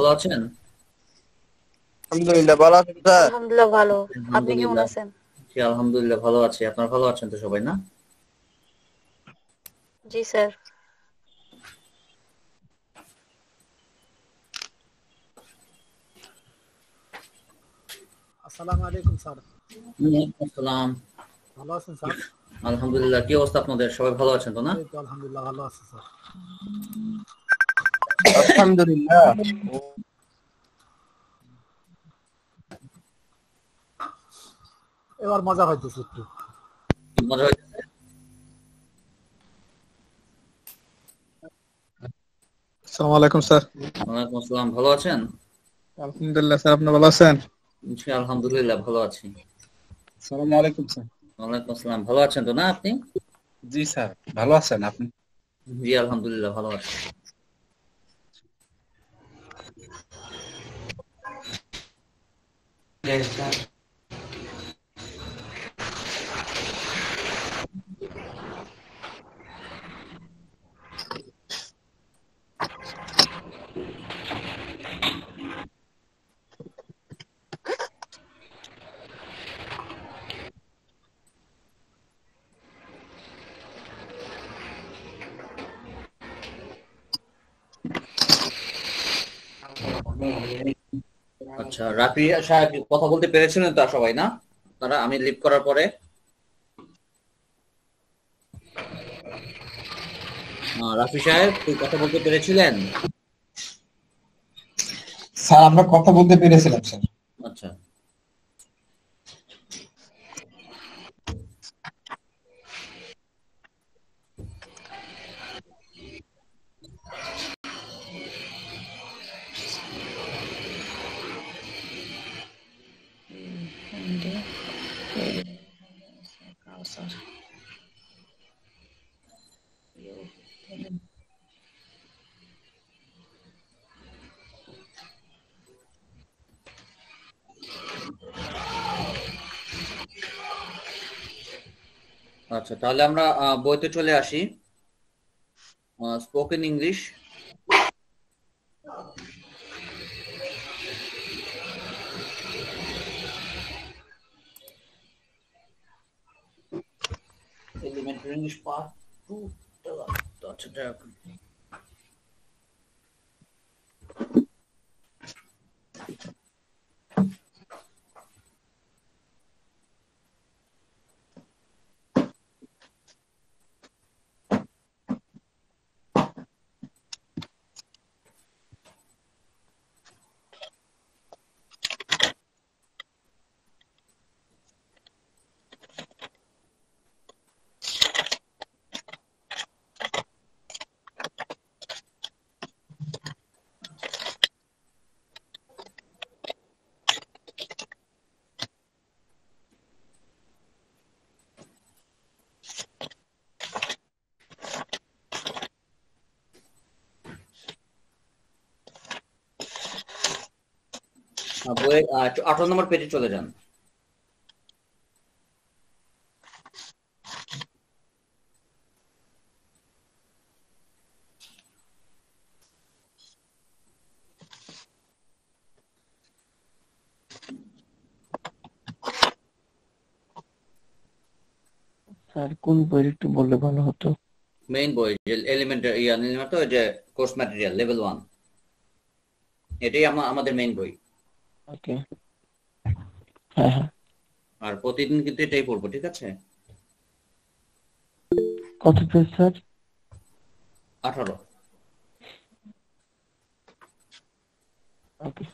ভালো আছেন? আলহামদুলিল্লাহ ভালো আছেন স্যার? আলহামদুলিল্লাহ ভালো। আপনি কেমন আলহামদুলিল্লাহ। আছেন? জি আলহামদুলিল্লাহ ভালো আছি। আপনারা ভালো আছেন তো সবাই না? জি স্যার। আসসালামু আলাইকুম স্যার। ওয়ালাইকুম আসসালাম। ভালো আছেন স্যার? আলহামদুলিল্লাহ। কি অবস্থা আপনাদের? সবাই ভালো আছেন তো না? এই তো আলহামদুলিল্লাহ ভালো আছি স্যার। আলহামদুলিল্লাহ। এবার মজা হইতেছে একটু। মজা হইতেছে? আসসালামু আলাইকুম স্যার। ওয়ালাইকুম আসসালাম। ভালো আছেন? আলহামদুলিল্লাহ স্যার, আপনি ভালো আছেন? জি আলহামদুলিল্লাহ ভালো আছি। আসসালামু আলাইকুম স্যার। ওয়ালাইকুম আসসালাম। ভালো আছেন তো না আপনি? জি স্যার, ভালো আছেন আপনি? জি আলহামদুলিল্লাহ ভালো আছি। আচ্ছা, রাফি সাহেব কথা বলতে পেরেছিলেন তো সবাই না? তারা আমি লিভ করার পরে রাফি সাহেব তুই কথা বলতে পেরেছিলেন? স্যার আমরা কথা বলতে পেরেছিলাম স্যার। আচ্ছা। আচ্ছা তাহলে আমরা বইতে চলে আসি। Spoken English. Elementary English part 2। আচ্ছা যাক। বইয়ের 18 নম্বর পেজে চলে যান। স্যার কোন বই একটু বললে ভালো হতো? মেইন বই যে এলিমেন্টারি তো যে কোর্স ম্যাটেরিয়াল লেভেল 1, এটাই আমাদের মেইন বই। ওকে, হ্যাঁ হ্যাঁ। আর প্রতিদিন কিন্তু এটাই পড়বো, ঠিক আছে? কত পেজ স্যার? 18। ওকে।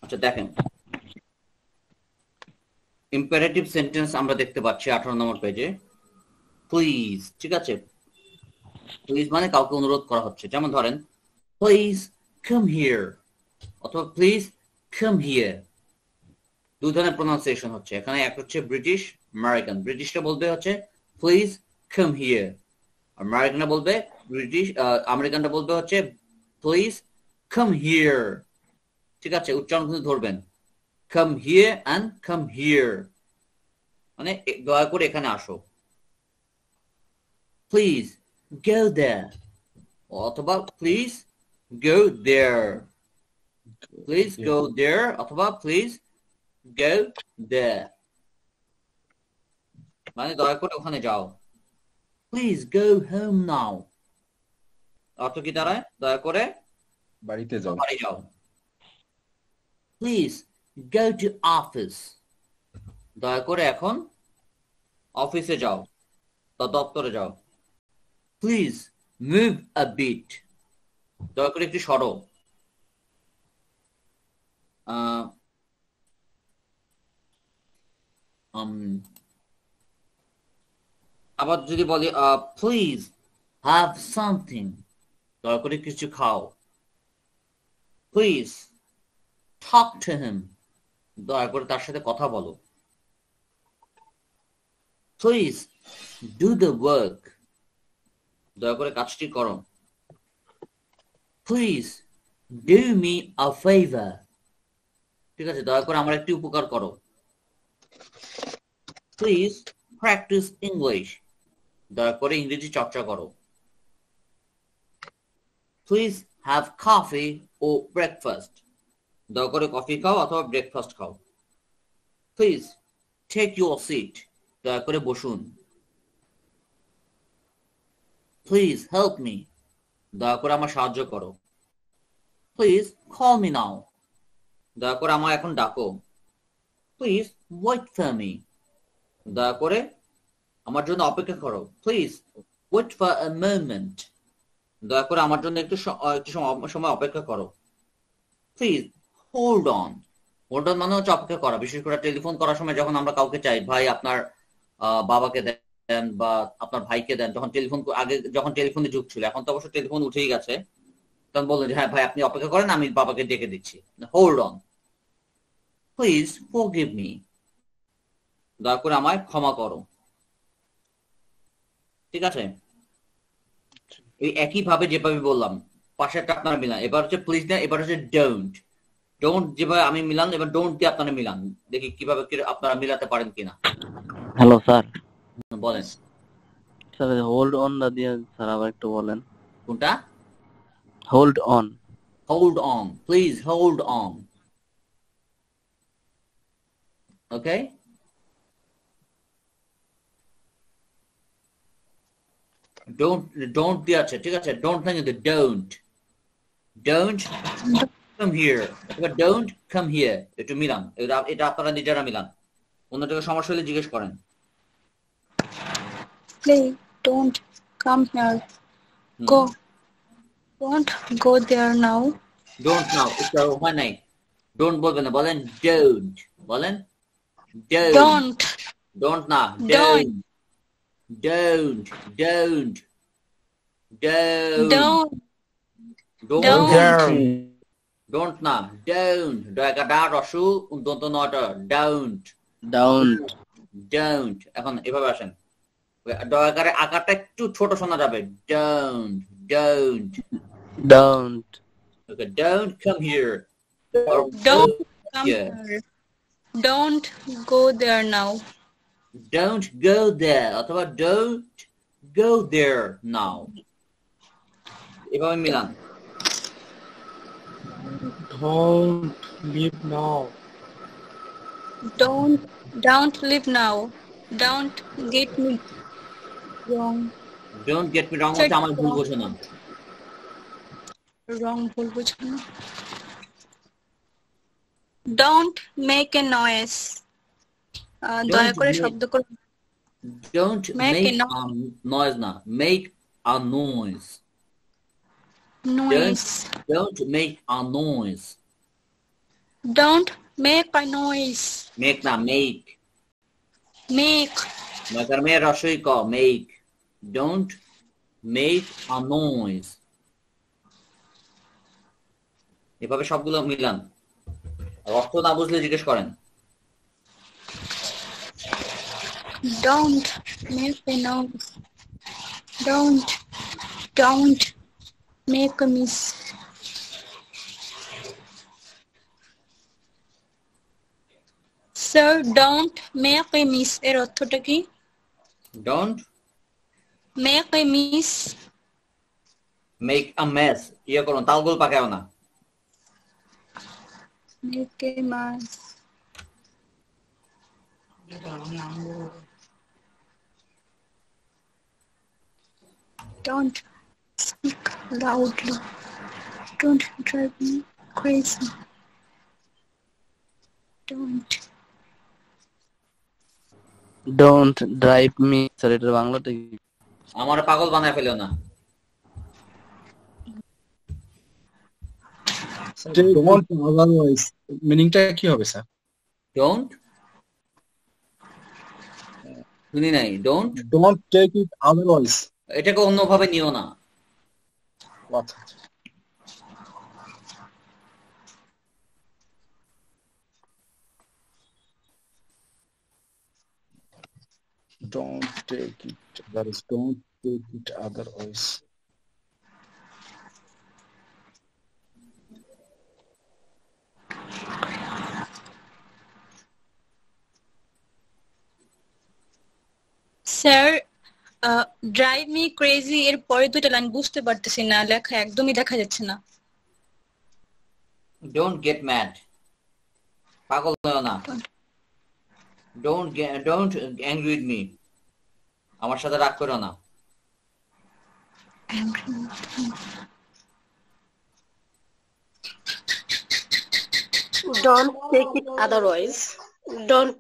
আচ্ছা দেখেন, ইম্পারেটিভ সেন্টেন্স আমরা দেখতে পাচ্ছি 18 নম্বর পেজে। প্লিজ, ঠিক আছে? প্লিজ মানে কাউকে অনুরোধ করা হচ্ছে, যেমন ধরেন প্লিজ কাম হিয়ার অথবা প্লিজ come here. দুই ধরনের প্রোনাউন্সিয়েশন হচ্ছে এখানে, এক হচ্ছে ব্রিটিশ, আমেরিকান। ব্রিটিশটা বলবে হচ্ছে প্লিজ কাম হিয়ার, আমেরিকানটা বলবে আমেরিকানটা বলবে হচ্ছে প্লিজ কাম হিয়ার। ঠিক আছে, উচ্চারণ কিন্তু ধরবেন, come here and come here, মানে দয়া করে এখানে আসো। প্লিজ গো দেয়ার, অথবা please go there, please go there, অথবা প্লিজ go there, মানে দয়া করে ওখানে যাও। প্লিজ গো হোম নাও, অর্থ কি দাঁড়ায়? দয়া করে বাড়িতে যাও। বাড়ি যাও। প্লিজ গো টু অফিস, দয়া করে এখন অফিসে যাও বা দপ্তরে যাও। প্লিজ মুভ আ বিট, দয়া করে একটু সরো। আবার যদি বলি প্লিজ হ্যাভ সামথিং, দয়া করে কিছু খাও। প্লিজ টক টু হিম, দয়া করে তার সাথে কথা বলো। প্লিজ ডু দ্য ওয়ার্ক, দয়া করে কাজটি করো। Please do me a favour, ঠিক আছে, দয়া করে আমার একটি উপকার করো। প্লিজ প্র্যাকটিস ইংলিশ, দয়া করে ইংরেজি চর্চা করো। প্লিজ হ্যাভ কফি ও ব্রেকফাস্ট, দয়া করে কফি খাও অথবা ব্রেকফাস্ট খাও। প্লিজ টেক ইউর সিট, দয়া করে বসুন। প্লিজ হেল্প মি, দয়া করে আমার সাহায্য করো। প্লিজ কল মি নাও, দয়া করে আমার এখন ডাকো। প্লিজ ওয়েট ফর মি, দয়া করে আমার জন্য অপেক্ষা করো। Please wait for a moment, দয়া করে আমার জন্য একটু সময় অপেক্ষা করো। Please hold on, hold on মানে হচ্ছে অপেক্ষা করা। বিশেষ করে টেলিফোন করার সময় যখন আমরা কাউকে চাই, ভাই আপনার বাবাকে দেন বা আপনার ভাইকে দেন, যখন টেলিফোন আগে যখন টেলিফোনে যুগ ছিল, এখন তো অবশ্য টেলিফোন উঠেই গেছে, তখন বললেন যে হ্যাঁ ভাই আপনি অপেক্ষা করেন, আমি বাবাকে ডেকে দিচ্ছি। Hold on. Please forgive me, দয়া করে আমায় ক্ষমা করো। ঠিক আছে, এই একই ভাবে যেভাবে বললাম পাশেরটা আপনারা মিলান। এবার হচ্ছে প্লিজ না, এবার হচ্ছে ডোন্ট। ডোন্ট যেভাবে আমি মিলান, এবার ডোন্ট দিয়ে আপনারা মিলান, দেখি কিভাবে আপনারা মিলাতে পারেন কিনা। Hello sir. বলেন স্যার হোল্ড অন না দিয়ে স্যার আবার একটু বলেন। কোনটা? Hold on. Hold on, please hold on. Okay, don't দিয়ে আছে, ঠিক আছে, ডোন্ট না কিন্তু ডোন্ট। ডোন্ট কাম হিয়ার, এবার ডোন্ট কাম হিয়ার, একটু মিলান, এটা আপনারা নিজেরা মিলান। অন্যটাকে সমস্যা হলে জিজ্ঞেস করেন। Please don't come here. Go. Don't go there now. Don't নাও, এটা হয় নাই। ডোন্ট বলবেন না, বলেন ডোন্ট, বলেন ডোন্ট। Don't. ডোন্ট না, Don't. Don't don't don't Don't. Don't Don't. Don't না, ডোন্ট, ডা রসু দন্ত নটা, ডোন্ট ডাউন্ট। ডোন্ট। এখন এভাবে আসেন, দয়াকারে আকারটা একটু ছোট শোনা যাবে। Don't don't daunt. Okay, don't come here, Don't come Yeah. here. Don't go there now. Don't go there, অথবা ডোন্ট গো দেয়ার নাও, এভাবে মিলান। Don't leave now. Don't leave now. Don't get me wrong. Don't get me রং হচ্ছে আমার ভুল বোঝো না। Wrong ভুল বুঝানো। Don't make a noise. দয়া করে শব্দ করো। Don't Make make a a noise না, make a noise. Noise. Don't make a noise. Don't make a noise. Make না, make. Make. মাকার মে রসই ক, make. Don't make a noise. এভাবে সবগুলো মিলান। আর অর্থ না বুঝলে জিজ্ঞেস করেন। Don't make a noise. Don't make a mess. Sir, don't make a mess. এর অর্থটা কি? Don't Make a mess. make a mess. ইয়ে করুন, তালগোল পাকাও না। Make a mess. Don't speak loudly. Don't drive me crazy. Don't drive me, sir এটার বাংলাটা কি? আমার পাগল বানায় ফেলো না। ডোন্ট আদারওয়াইজ মিনিংটা কি হবে স্যার? ডোন্ট শুনি নাই। Don't don't take it otherwise. এটাকে অন্যভাবে নিও না। আচ্ছা don't take it, that is don't take it otherwise. Sir drive me crazy এর পরে দুটো লাইন বুঝতে পারতেছি না, লেখা একদমই দেখা যাচ্ছে না। ডোন্ট গেট ম্যাড, পাগল হও না। ডোন্ট অ্যাংরি উইথ মি, আমার সাথে রাগ করো না। Don't take it otherwise. Don't.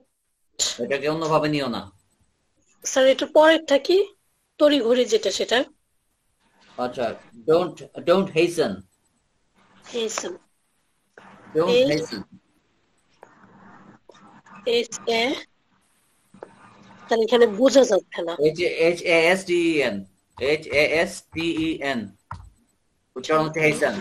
এটাকে অন্যভাবে নিও না। স্যার এটার পরেরটা কি? তড়ি ঘড়ি যেটা সেটা। আচ্ছা, don't Hesson. Hasten. Don't Hesson. তাহলে এখানে বোঝা যাচ্ছে না। HASTEN, HASTEN উচ্চারণ হচ্ছে হেসেন।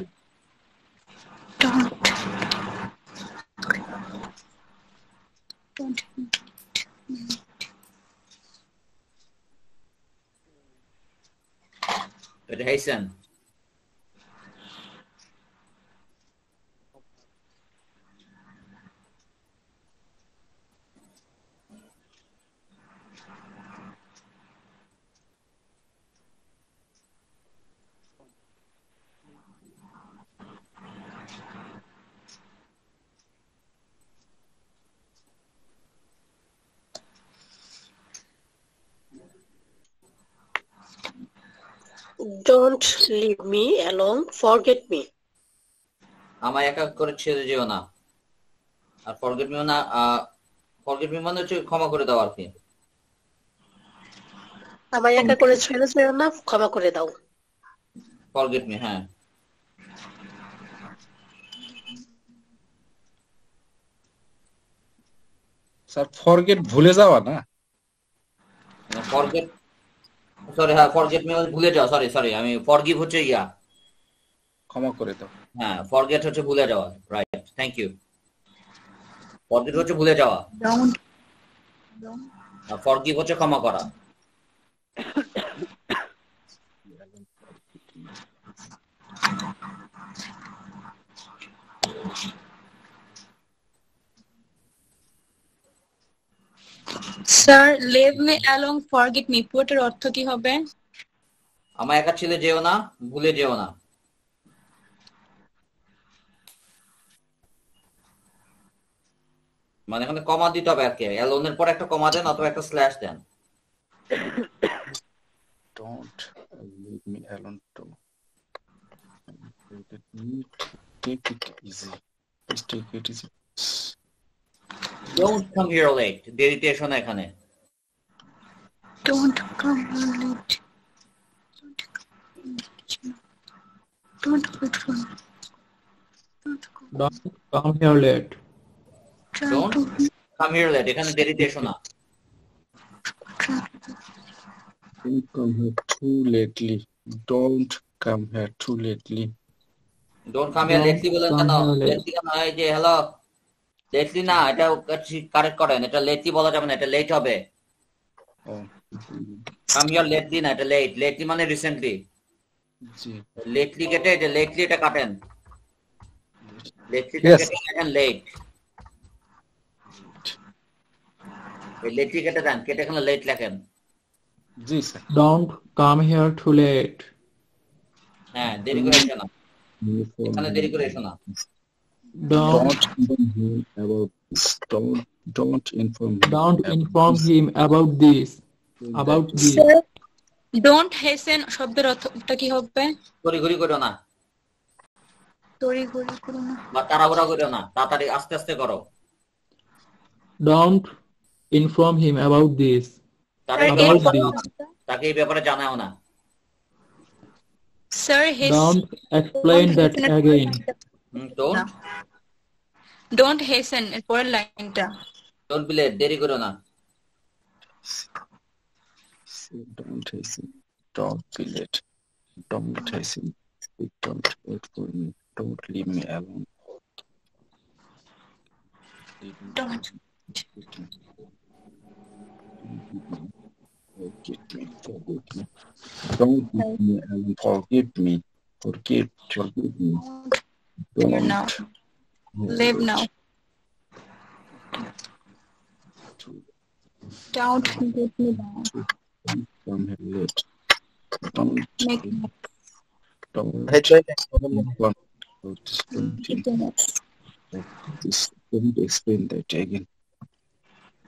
এটা Hesson. Don't leave me alone, forget me. আমায় একা করে ছেড়ে যেও না। আর ফরগেট মি না, ফরগেট মি মানে হচ্ছে ক্ষমা করে দাও আর কি। আমায় একা করে ছেড়ে যেও না, ক্ষমা করে দাও। ফরগেট মি, হ্যাঁ। স্যার ফরগেট ভুলে যাওয়া না? ফরগেট, সরি, হ্যাঁ ফরগেট মি ভুলে যাও। সরি আমি ফরগিভ হচ্ছে ইয়া, ক্ষমা করে দাও। হ্যাঁ ফরগেট হচ্ছে ভুলে যাওয়া, রাইট, থ্যাংক ইউ। ফরগেট হচ্ছে ভুলে যাওয়া, আর ফরগিভ হচ্ছে ক্ষমা করা। Sir leave me along forget me পুরোটার অর্থ কি হবে? আমায় একা ছেড়ে যেও না, ভুলে যেও না। মানে এখানে কমা দিতে হবে আর কি, অ্যালোনের পর একটা কমা দেন অথবা একটা স্ল্যাশ দেন। Don't leave me alone to take it easy. Please take it easy. Don't come here late, দেরিতে এসো না এখানে। Don't come here late. Don't wait for me. Don't come here late. Don't come here late, এখানে দেরিতে এসো না। Don't come here too lately. Don't come here too lately. Don't come here lately বলেন কেন? লেটলি কেন? এই যে hello, lately না, এটা কারেক্ট করেন, এটা লেটলি বলা যাবে না, এটা লেট হবে। Oh, কাম হিয়ার লেটলি না, এটা লেট। লেটলি মানে রিসেন্টলি। জি। লেটলি কেটে এটা লেটলি এটা কাটেন। Lately Yes. কেটে কাটেন লেট। এই লেটলি কেটে দেন, কেটে এখানে লেট লেখেন। জি sir. Don't come here too late. হ্যাঁ, দেরি করে এসো না, এখানে দেরি করে এসো না। Don't Don't inform him don't about inform this. him about this. About this. Sir, don't hasten শব্দের অর্থটা কি হবে? তড়িঘড়ি করো না, তড়িঘড়ি করো না। বা তাড়াহুড়া করো না, তাড়াতাড়ি আস্তে আস্তে করো। Don't inform him about this. তাকে Sir, এই ব্যাপারে About জানাও this. না। তাকে এই ব্যাপারে জানাও না। Sir, Don't explain that again. তো Don't hasten এর পরের লাইনটা। ডোন্ট বি লেট, দেরি করো না। Don't hasten. Don't be late. Don't hasten. Don't wait for me. Don't leave me alone. Don't. Forgive me. Forgive me. Don't leave me alone. Forgive me. Forgive me. Here now. Live now. Don't get me down. Come here late. Don't Make me don't explain that again.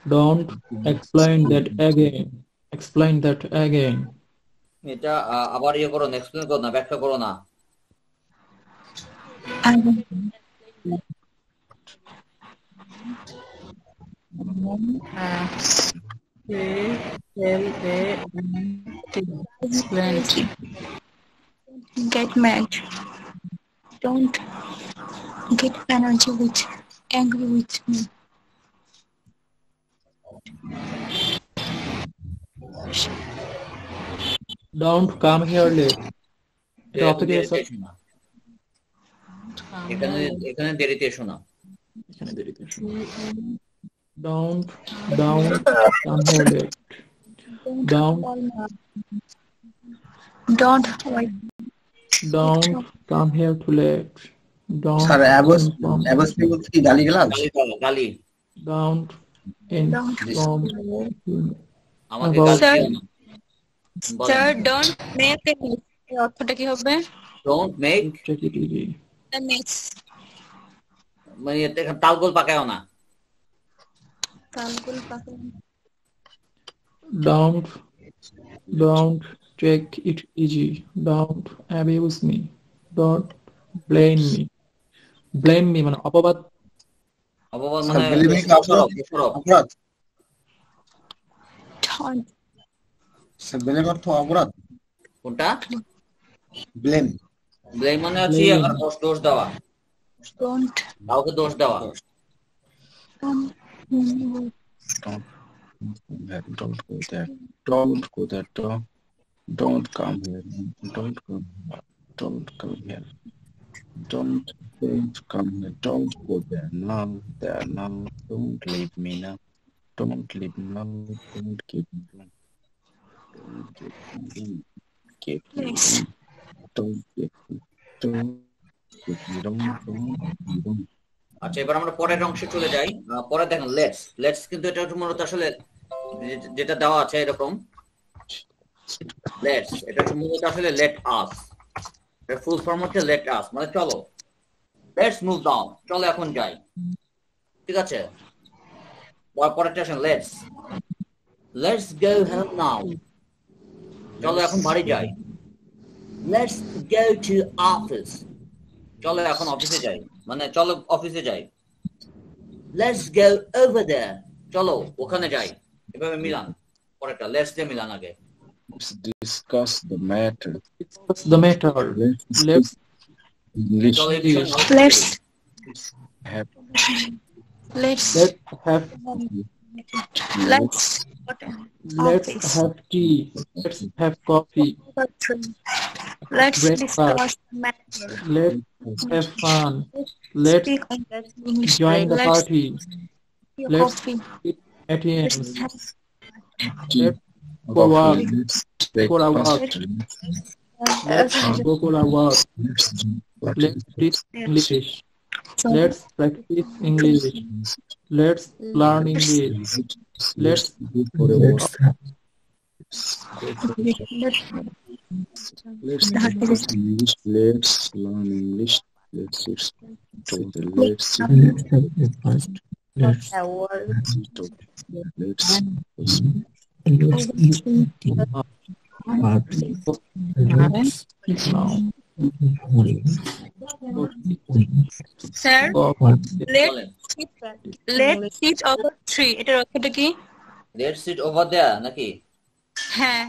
Don't explain that again. Explain that again. এটা আবার ইয়ে করো না, explain করো না, ব্যাখ্যা করো না। Get mad. Don't get angry with me. Don't come here late. এটা এরকম অর্থ কি দেরিতে স্যার? এসো না। এখানে দেরিতে এসো না। এখানে দেরিতে এসো। Don't come here late. Don't wait. don't come here too late. Don't sir inform- অ্যাবসলি বলতে কি গালিগালাজ? গালি করো, গালি। Don't inform him আমাকে About- গালি Sir, দিও না। বলেন। Sir, don't make a mess. এর অর্থটা কি হবে? Don't make, Take it easy. A mess. মানে এখানে তালগোল পাকায়ও না। তালগোল পাকানো। Don't take it easy. Don't abuse me. Don't blame me. Blame me মানে অপবাদ। অপবাদ স্যার, মানে blaming দোষারোপ, দোষারোপ। অপরাধ। Don't. স্যার ব্লেম অর্থ অপরাধ। কোনটা? ব্লেম। ব্লেম মানে হচ্ছে Blame. আর দোষ দেওয়া, Don't. কাউকে দোষ দেওয়া। Don't. Don't go there. Don't go there. Don't come here. Don't come here. Don't come here. Don't come here. Don't go there now. There now. Don't leave me now. Don't leave me now. Don't keep me down. Don't keep me Please. down. Don't keep me down. Keep me down. Don't keep me down. আচ্ছা, এবার আমরা পরের অংশে চলে যাই। পরে দেখেন let's কিন্তু এটা মূলত আসলে যেটা দেওয়া আছে এরকম লেটস, এটা মূলত আসলে লেট আস, এর ফুল ফর্ম হচ্ছে লেট আস, মানে চলো, লেটস মুভ ডাউন, চলো এখন যাই। ঠিক আছে, পরেরটা আসেন লেটস গো হেল্প নাও, চলো এখন বাড়ি যাই। লেটস গো টু অফিস, চলো এখন অফিসে যাই, মানে চলো অফিসে যাই। লেটস গো ওভার দেয়ার, চলো ওখানে যাই। এভাবে মিলান, পরেরটা লেটস দিয়ে মিলান আগে। Let's discuss the matter. Discuss the matter. Let's English. চলো এই বিষয়ে Let's Have let's have let's let's Office. have tea. Let's have coffee. Let's breakfast, discuss matter. let's have fun, let's Speak on that English. join the Let's party, drink let's coffee. eat Let's ATMs, have let's go walk, Let's take for a walk, fast. let's go for a walk, let's teach English, let's practice English, let's learn English, let's for a walk. let's Let's English. Let's learn English. Let's Sir, বলেন let's sit over tree. এটার অর্থটা কি? Let's sit over দেয়ার নাকি হ্যাঁ,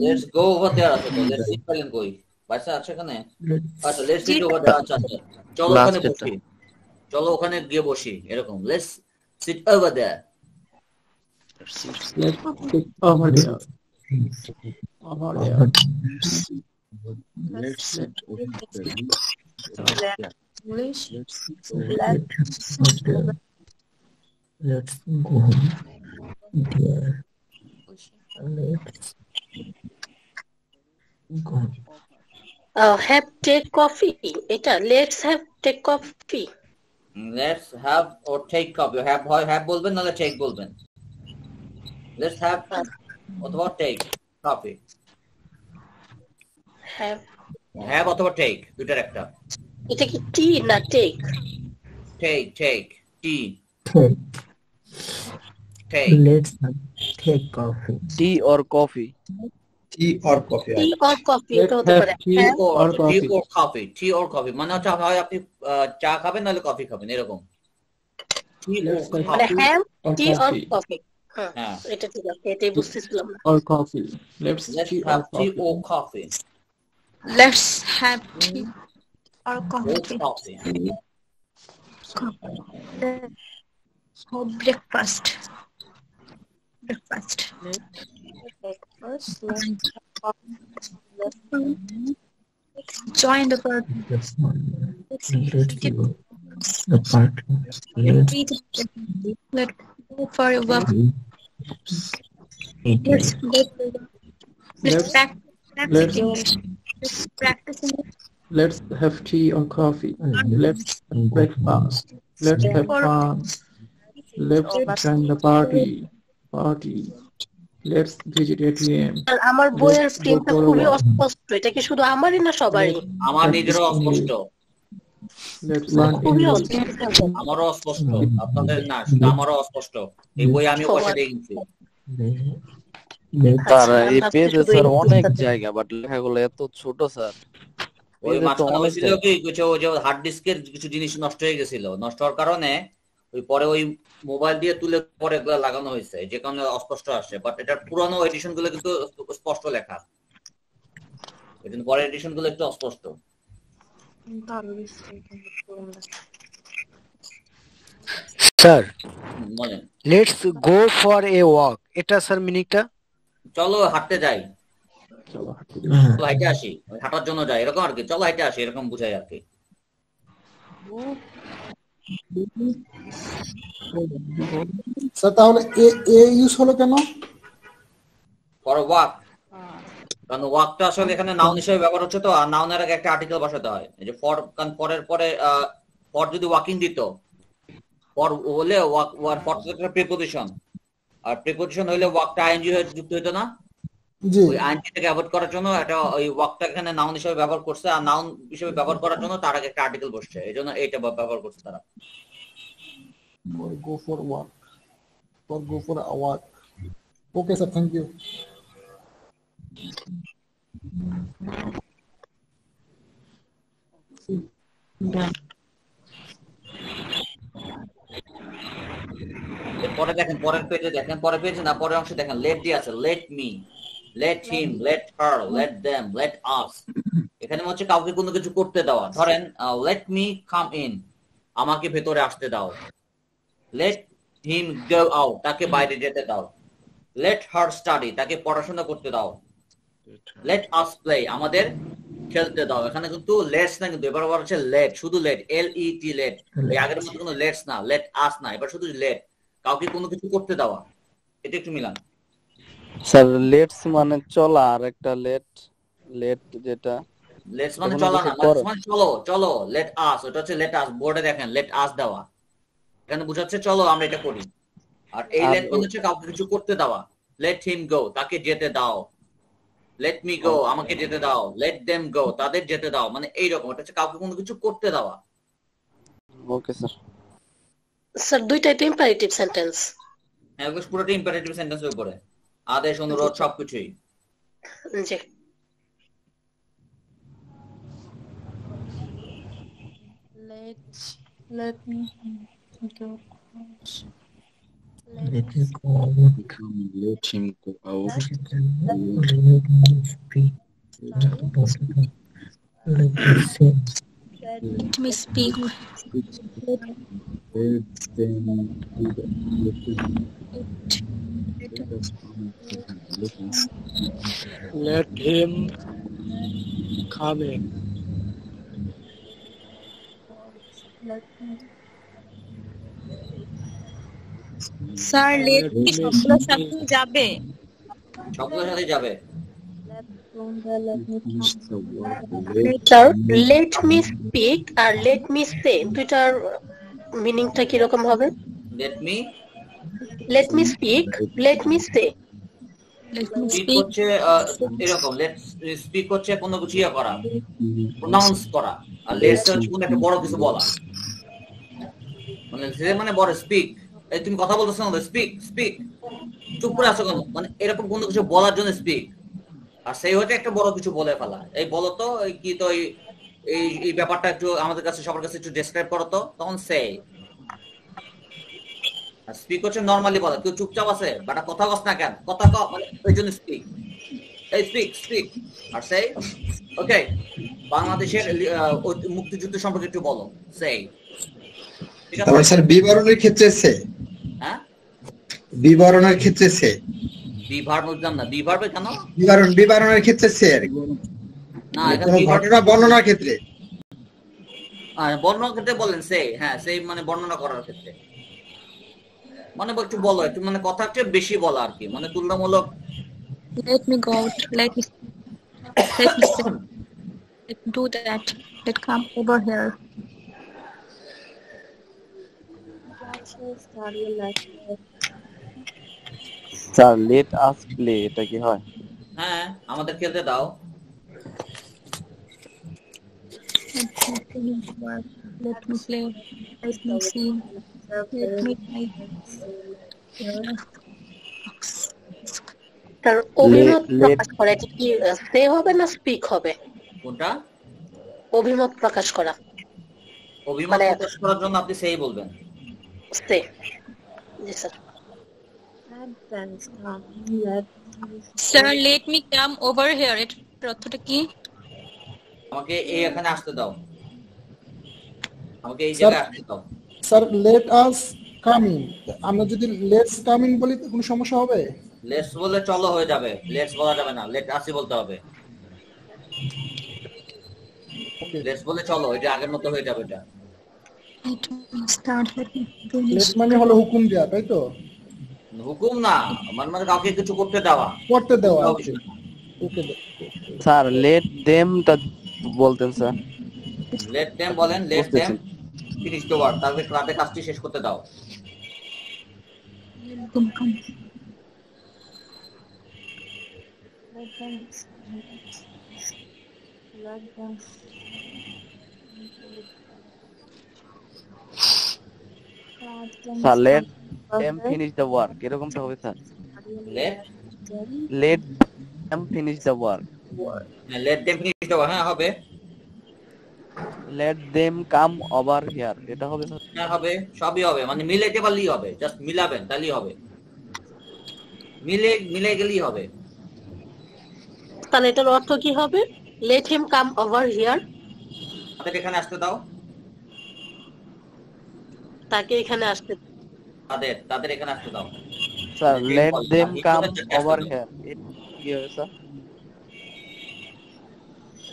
let's go over দেয়ার আছে তো let's sit পারেন কই বাচ্চা আছে এখানে আচ্ছা লেটস সিট ওভার দেয়ার আচ্ছা আচ্ছা চলো ওখানে বসি চলো ওখানে গিয়ে বসি এরকম let's sit over there let's sit over there, over there. Let's sit over there. English. Let's go home. Dear. Let's go. Have take coffee. এটা let's have take coffee. Let's have or take coffee have হয় have বলবেন নালে take বলবেন let's have অথবা take coffee Have have অথবা take দুইটার একটা এটা কি tea না take? Take take tea Take. টেক Let's take coffee. tea or coffee? tea or coffee Tea or coffee Let's এটা হতে have পারে। tea or coffee. Tea or coffee মানে হচ্ছে হয় আপনি চা খাবেন নাহলে কফি খাবেন এরকম টি Let's have মানে have or tea or coffee, coffee. হ্যাঁ হ্যাঁ এটা ঠিক আছে এটাই বুঝতেছিলাম না। or coffee. Let's let's tea or have tea coffee. ও coffee Let's have tea or ও coffee. Coffee Or breakfast. Breakfast. Join the party. Let's go. The party. Let's go for a walk. Let's Let's Let's practice English. Let's practice English. let's have tea or coffee. Let's have breakfast. Let's have fun. Let's join the party. Let's visit ATM. আর আমার বইয়ের প্রিন্টটা খুবই অস্পষ্ট। এটা কি শুধু আমারই না সবারই? আমার নিজেরও অস্পষ্ট Let's learn খুবই English. অস্পষ্ট। আমারও অস্পষ্ট আপনাদের না শুধু আমারও অস্পষ্ট এই বই আমি পয়সা দিয়ে কিনছি স্যার এই পেজে স্যার অনেক জায়গা বাট লেখাগুলো এত ছোট স্যার ওই পেজে তো মাঝখানে অনেক হয়েছিল কি কিছু ওই যে হার্ড ডিস্কের কিছু জিনিস নষ্ট হয়ে গেছিল নষ্ট হওয়ার কারণে ওই পরে ওই মোবাইল দিয়ে তুলে পরে এগুলো লাগানো হয়েছে যে কারণে অস্পষ্ট আসে বাট এটার পুরানো এডিশন গুলো কিন্তু স্পষ্ট লেখা এই জন্য পরের এডিশন গুলো একটু অস্পষ্ট স্যার মানে let's go for a walk এটা স্যার মিনিংটা চলো হাঁটতে যাই চলো চলো হাঁটে আসি হাঁটার জন্য যাই এরকম আর কি চলো হাঁটে আসি এরকম বুঝাই আর কি স্যার তাহলে এ ইউজ হলো কেন ফর ওয়াক কারণ ওয়াকটা আসলে এখানে নাউন হিসেবে ব্যবহার হচ্ছে তো আর নাউনের আগে একটা আর্টিকেল বসাতে হয় এই যে ফর কারণ ফরের পরে ফর যদি ওয়াকিং দিত ফর হলে ওয়াক ফর একটা প্রিপোজিশন আর প্রিপোজিশন হলে ওয়াকটা আইএনজি হয়ে যুক্ত হতো না জি ওই আইএনজিটাকে অ্যাভয়েড করার জন্য এটা ওই ওয়াকটা এখানে নাউন হিসেবে ব্যবহার করছে আর নাউন হিসেবে ব্যবহার করার জন্য তার আগে একটা আর্টিকেল বসছে এইজন্য এইটা ব্যবহার করছে তারা go for walk or go for a walk okay sir thank you পরে দেখেন পরের পেজে দেখেন পরের পেজে না পরের অংশে দেখেন লেট দিয়ে আছে let me let him let her let them let us এখানে হচ্ছে কাউকে কোনো কিছু করতে দেওয়া ধরেন লেট মি কাম ইন আমাকে ভেতরে আসতে দাও লেট হিম গো আউট তাকে বাইরে যেতে দাও লেট হার স্টাডি তাকে পড়াশোনা করতে দাও লেট আস প্লে, আমাদের খেলতে দাও। এখানে কিন্তু লেটস না, কিন্তু এবার আবার হচ্ছে লেট, শুধু লেট, LET লেট। এই আগের মতো কোনো লেটস না, লেট আস না, এবার শুধু লেট, কাউকে কোনো কিছু করতে দেওয়া। এটা একটু মিলান। স্যার লেটস মানে চলা, আর একটা লেট লেট যেটা লেটস মানে কোনো চলা কিছু না, করো। লেটস মানে চলো চলো, লেট আস, ওটা হচ্ছে লেট আস, বোর্ডে দেখেন লেট আস দেওয়া, এখানে বোঝাচ্ছে চলো আমরা এটা করি। আর এই আর লেট মানে হচ্ছে কাউকে কিছু করতে দেওয়া, লেট হিম গো, তাকে যেতে দাও, লেট মি গো, আমাকে যেতে দাও, লেট দেম গো, তাদের যেতে দাও, মানে এইরকম, এটা হচ্ছে কাউকে কোনো কিছু করতে দেওয়া। Okay sir. স্যার দুইটাই তো ইম্পারেটিভ সেন্টেন্স। হ্যাঁ, ওগুলো পুরোটা ইম্পারেটিভ সেন্টেন্সের উপরে, আদেশ, অনুরোধ, সবকিছুই। জি। Let me go. Let me go out. Let him go out. Let me speak. Let me say. Let me speak. Let them do that. Let him come in. Sir let কি সবগুলোর সাথে যাবে? সবগুলোর সাথে যাবে। স্যার লেট মি স্পিক আর let me say দুইটার মিনিংটা কি রকম হবে? Let me speak, let me say. Speak হচ্ছে এরকম, লেট স্পিক হচ্ছে কোনো কিছু ইয়ে করা, প্রনাউন্স করা, আর লেটস হচ্ছে কোনো একটা বড় কিছু বলা, মানে সে মানে বড় স্পিক, এই তুমি কথা বলতেছো না, স্পিক স্পিক, চুপ করে আছো কেন, মানে এরকম কোনো কিছু বলার জন্য স্পিক। আর সেই হচ্ছে একটা বড় কিছু বলে ফেলা, এই বলো তো, এই কি তো এই ব্যাপারটা একটু আমাদের কাছে সবার কাছে একটু ডেসক্রাইব করো তো, তখন সে। আর স্পিক হচ্ছে নরমালি বলা, কেউ চুপচাপ আছে বাটা কথা কস না কেন, কথা ক, মানে ওই জন্য স্পিক, এই স্পিক স্পিক। আর সেই ওকে, বাংলাদেশের মুক্তিযুদ্ধ সম্পর্কে একটু বলো, সেই। ঠিক আছে স্যার বিবরণের ক্ষেত্রে সে, হ্যাঁ, বিবরণের ক্ষেত্রে সে, বিভার বুঝলাম না, বিভার্বে কেন? বিবরণের ক্ষেত্রে সে আর কি, না কোনো ঘটনা বর্ণনার ক্ষেত্রে। বর্ণনার ক্ষেত্রে বলেন সে, হ্যাঁ সেই মানে বর্ণনা করার ক্ষেত্রে, মানে একটু বলো, একটু মানে কথা একটু বেশি বলা আর কি, মানে তুলনামূলক। Let me go out. Let me say. Let do that. Let come over here. Sir let us play, এটা কি হয়? হ্যাঁ, আমাদের খেলতে দাও। Let me play. Let me see. Let me play. তার অভিমত প্রকাশ করা, এটা কি সে হবে না স্পিক হবে? কোনটা? অভিমত প্রকাশ করা, অভিমত প্রকাশ করার জন্য আপনি সেই বলবেন সে। জি sir. Sir, let me come over here. এর অর্থটা কি? আমাকে এই এখানে আসতে দাও, আমাকে এই জায়গায় আসতে দাও। Sir let us come in, আমরা যদি লেটস কাম ইন বলি কোনো সমস্যা হবে? লেটস বললে চলো হয়ে যাবে, লেটস বলা যাবে না, লেট আসি বলতে হবে। লেটস বলে চলো, এটা আগের মতো হয়ে যাবে। এটা লেট মানে হলো হুকুম দেওয়া, তাই তো? হুকুম না, মানে কাউকে কিছু করতে দেওয়া, করতে দেওয়া। ওকে স্যার লেট দেমটা বলতেন স্যার। লেট দেম বলেন, let them finish the work, তাদের রাতে কাজটি শেষ করতে দাও। Sir let them finish the work, এরকমটা হবে sir. Let them finish the work, let them finish the work, হ্যাঁ হবে। Let them come over here, এটা হবে স্যার। হ্যাঁ হবে, সবই হবে, মানে মিলাইতে পারলেই হবে, জাস্ট মিলাবেন তাহলেই হবে, মিলে গেলেই হবে। তাহলে এটার অর্থ কি হবে? Let him come over here, তাদের এখানে আসতে দাও, তাকে এখানে আসতে, তাদের এখানে আসতে দাও। Sir let them come over here, কি হবে sir?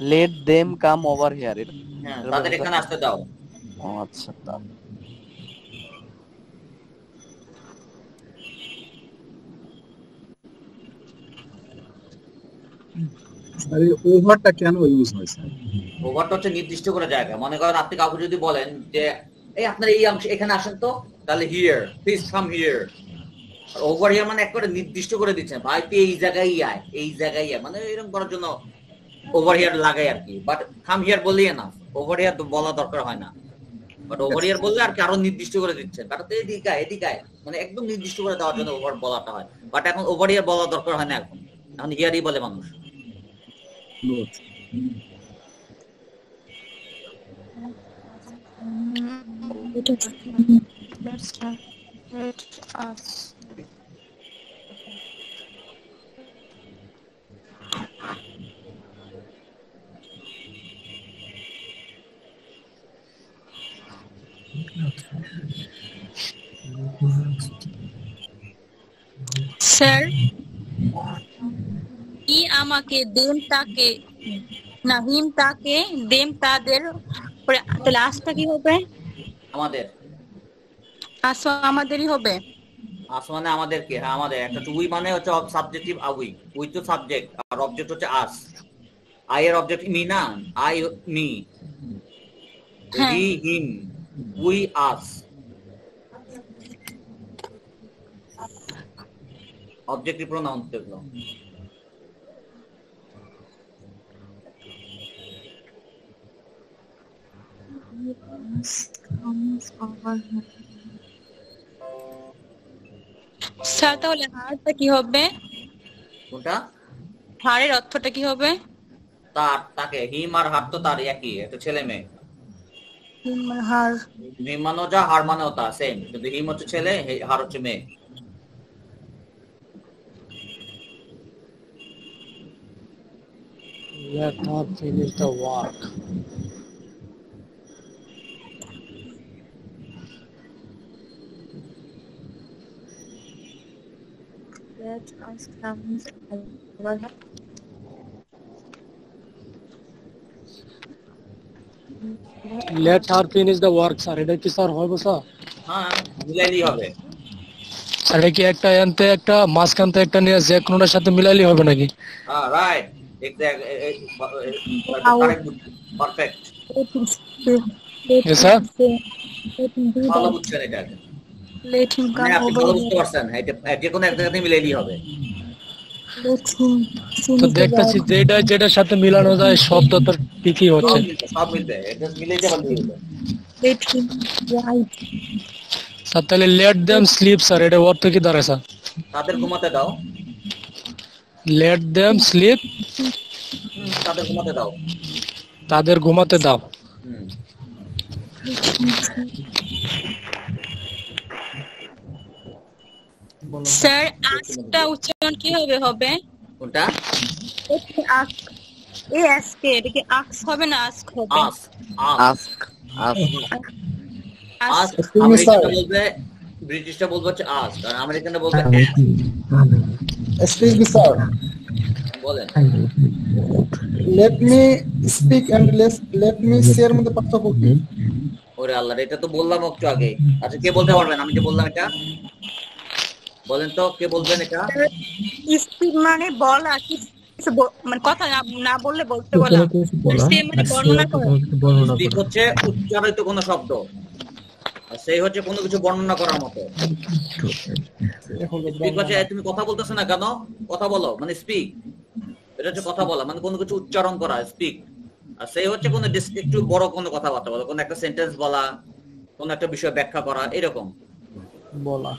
Let them come over here. হ্যাঁ, তাদের এখানে আসতে দাও। ও আচ্ছা, স্যার এই ওভারটা কেন ইউজ হয় স্যার? ওভারটা হচ্ছে নির্দিষ্ট করে জায়গা। মনে করেন আপনি কাউকে যদি বলেন যে এই আপনার এই অংশ এখানে আসেন তো, তাহলে হিয়ার, প্লিজ কাম হিয়ার। আর ওভার হিয়ার মানে একবারে নির্দিষ্ট করে দিচ্ছেন, ভাই তুই এই জায়গায় আয়, এই জায়গায় আয়, মানে এরকম করার জন্য ওভার হিয়ার লাগাই আর কি। বাট কাম হিয়ার বললেই না, ওভার হিয়ার বলা দরকার হয় না। বাট ওভার হিয়ার বললে আর কি আরো নির্দিষ্ট করে দিচ্ছেন, কারণ তো এদিকে আয়, এদিকে আয়, মানে একদম নির্দিষ্ট করে দেওয়ার জন্য ওভার বলাটা হয়। বাট এখন ওভার হিয়ার বলা দরকার হয় না, এখন হিয়ারই বলে মানুষ। Let's start. Let us. Sir, ই আমাকে, দেম তাকে, না হিম তাকে, দেম তাদের, পরে তাহলে আসটা কি হবে? আমাদের। আসো আমাদেরই হবে। আস মানে আমাদের কি? হ্যাঁ আমাদের। একটা উই মানে হচ্ছে সাবজেক্টিভ উই, উই তো সাবজেক্ট আর অবজেক্ট হচ্ছে আস। আই এর অবজেক্ট মি না, I me, he him, we us. Objective pronoun এগুলো। স্যার তাহলে হারটা কি হবে? কোনটা? হারের অর্থটা কি হবে? তার, তাকে। হিম আর হার তো তার একই, একটা ছেলে মেয়ে। হিম আর হার। হিম মানেও যা, হার মানেও তা, সেম। কিন্তু হিম হচ্ছে ছেলে, হার হচ্ছে মেয়ে। Let her finish the work. Let us come over. Let her finish the work, sir. এটা কি স্যার হবে স্যার? হ্যাঁ, মিলাইলেই হবে। স্যার এটা কি একটা এনতে একটা মাঝখানতে একটা নিয়ে যে কোনোটার সাথে মিলাইলেই হবে নাকি? হ্যাঁ, রাইট, পারফেক্ট। Yes sir. ভালো বুঝছেন এটা। Let him come আপনি over. ভালো বুঝতে পারছেন, এটা যে কোনো একটা সাথে মিলাইলেই হবে। তো দেখতেছি যেটার সাথে মিলানো যায় শব্দ তো ঠিকই হচ্ছে। সব মিলবে, এটা মিলাই যাবে। Let him write. স্যার তাহলে লেট দেম স্লিপ, স্যার এটা অর্থ কি দাঁড়ায় স্যার? তাদের ঘুমাতে দাও। লেট দেম স্লিপ, তাদের ঘুমাতে দাও। তাদের ঘুমাতে দাও। স্যার আস্কটা উচ্চারণ কি হবে? কোনটা? আস্ক, এ আস্ক, এটা কি আস্ক হবে না আস্ক হবে? Ask, ask, ask. আমেরিকানরা বলবে, ব্রিটিশরা বলবে হচ্ছে আস্ক, আর আমেরিকানরা বলবে এক্সকিউজ মি স্যার, বলেন। Let me speak and let me say এর মধ্যে পার্থক্য কি? ওরে আল্লাহ, এটা তো বললাম একটু আগে। আচ্ছা, কে বলতে পারবেন? আমি যে বললাম এটা বলেন তো, কে বলবেন এটা? স্পিক মানে বলা, মানে কথা না বললে বলতে বলা। সে মানে বর্ণনা করা। স্পিক হচ্ছে উচ্চারিত কোনো শব্দ, আর সেই হচ্ছে কোনো কিছু বর্ণনা করার মতো। স্পিক হচ্ছে তুমি কথা বলতেছো না কেন, কথা বলো, মানে স্পিক। এটা হচ্ছে কথা বলা, মানে কোনো কিছু উচ্চারণ করা, স্পিক। আর সেই হচ্ছে কোনো একটু বড় কোনো কথাবার্তা বলা, কোনো একটা সেন্টেন্স বলা, কোনো একটা বিষয় ব্যাখ্যা করা, এরকম বলা।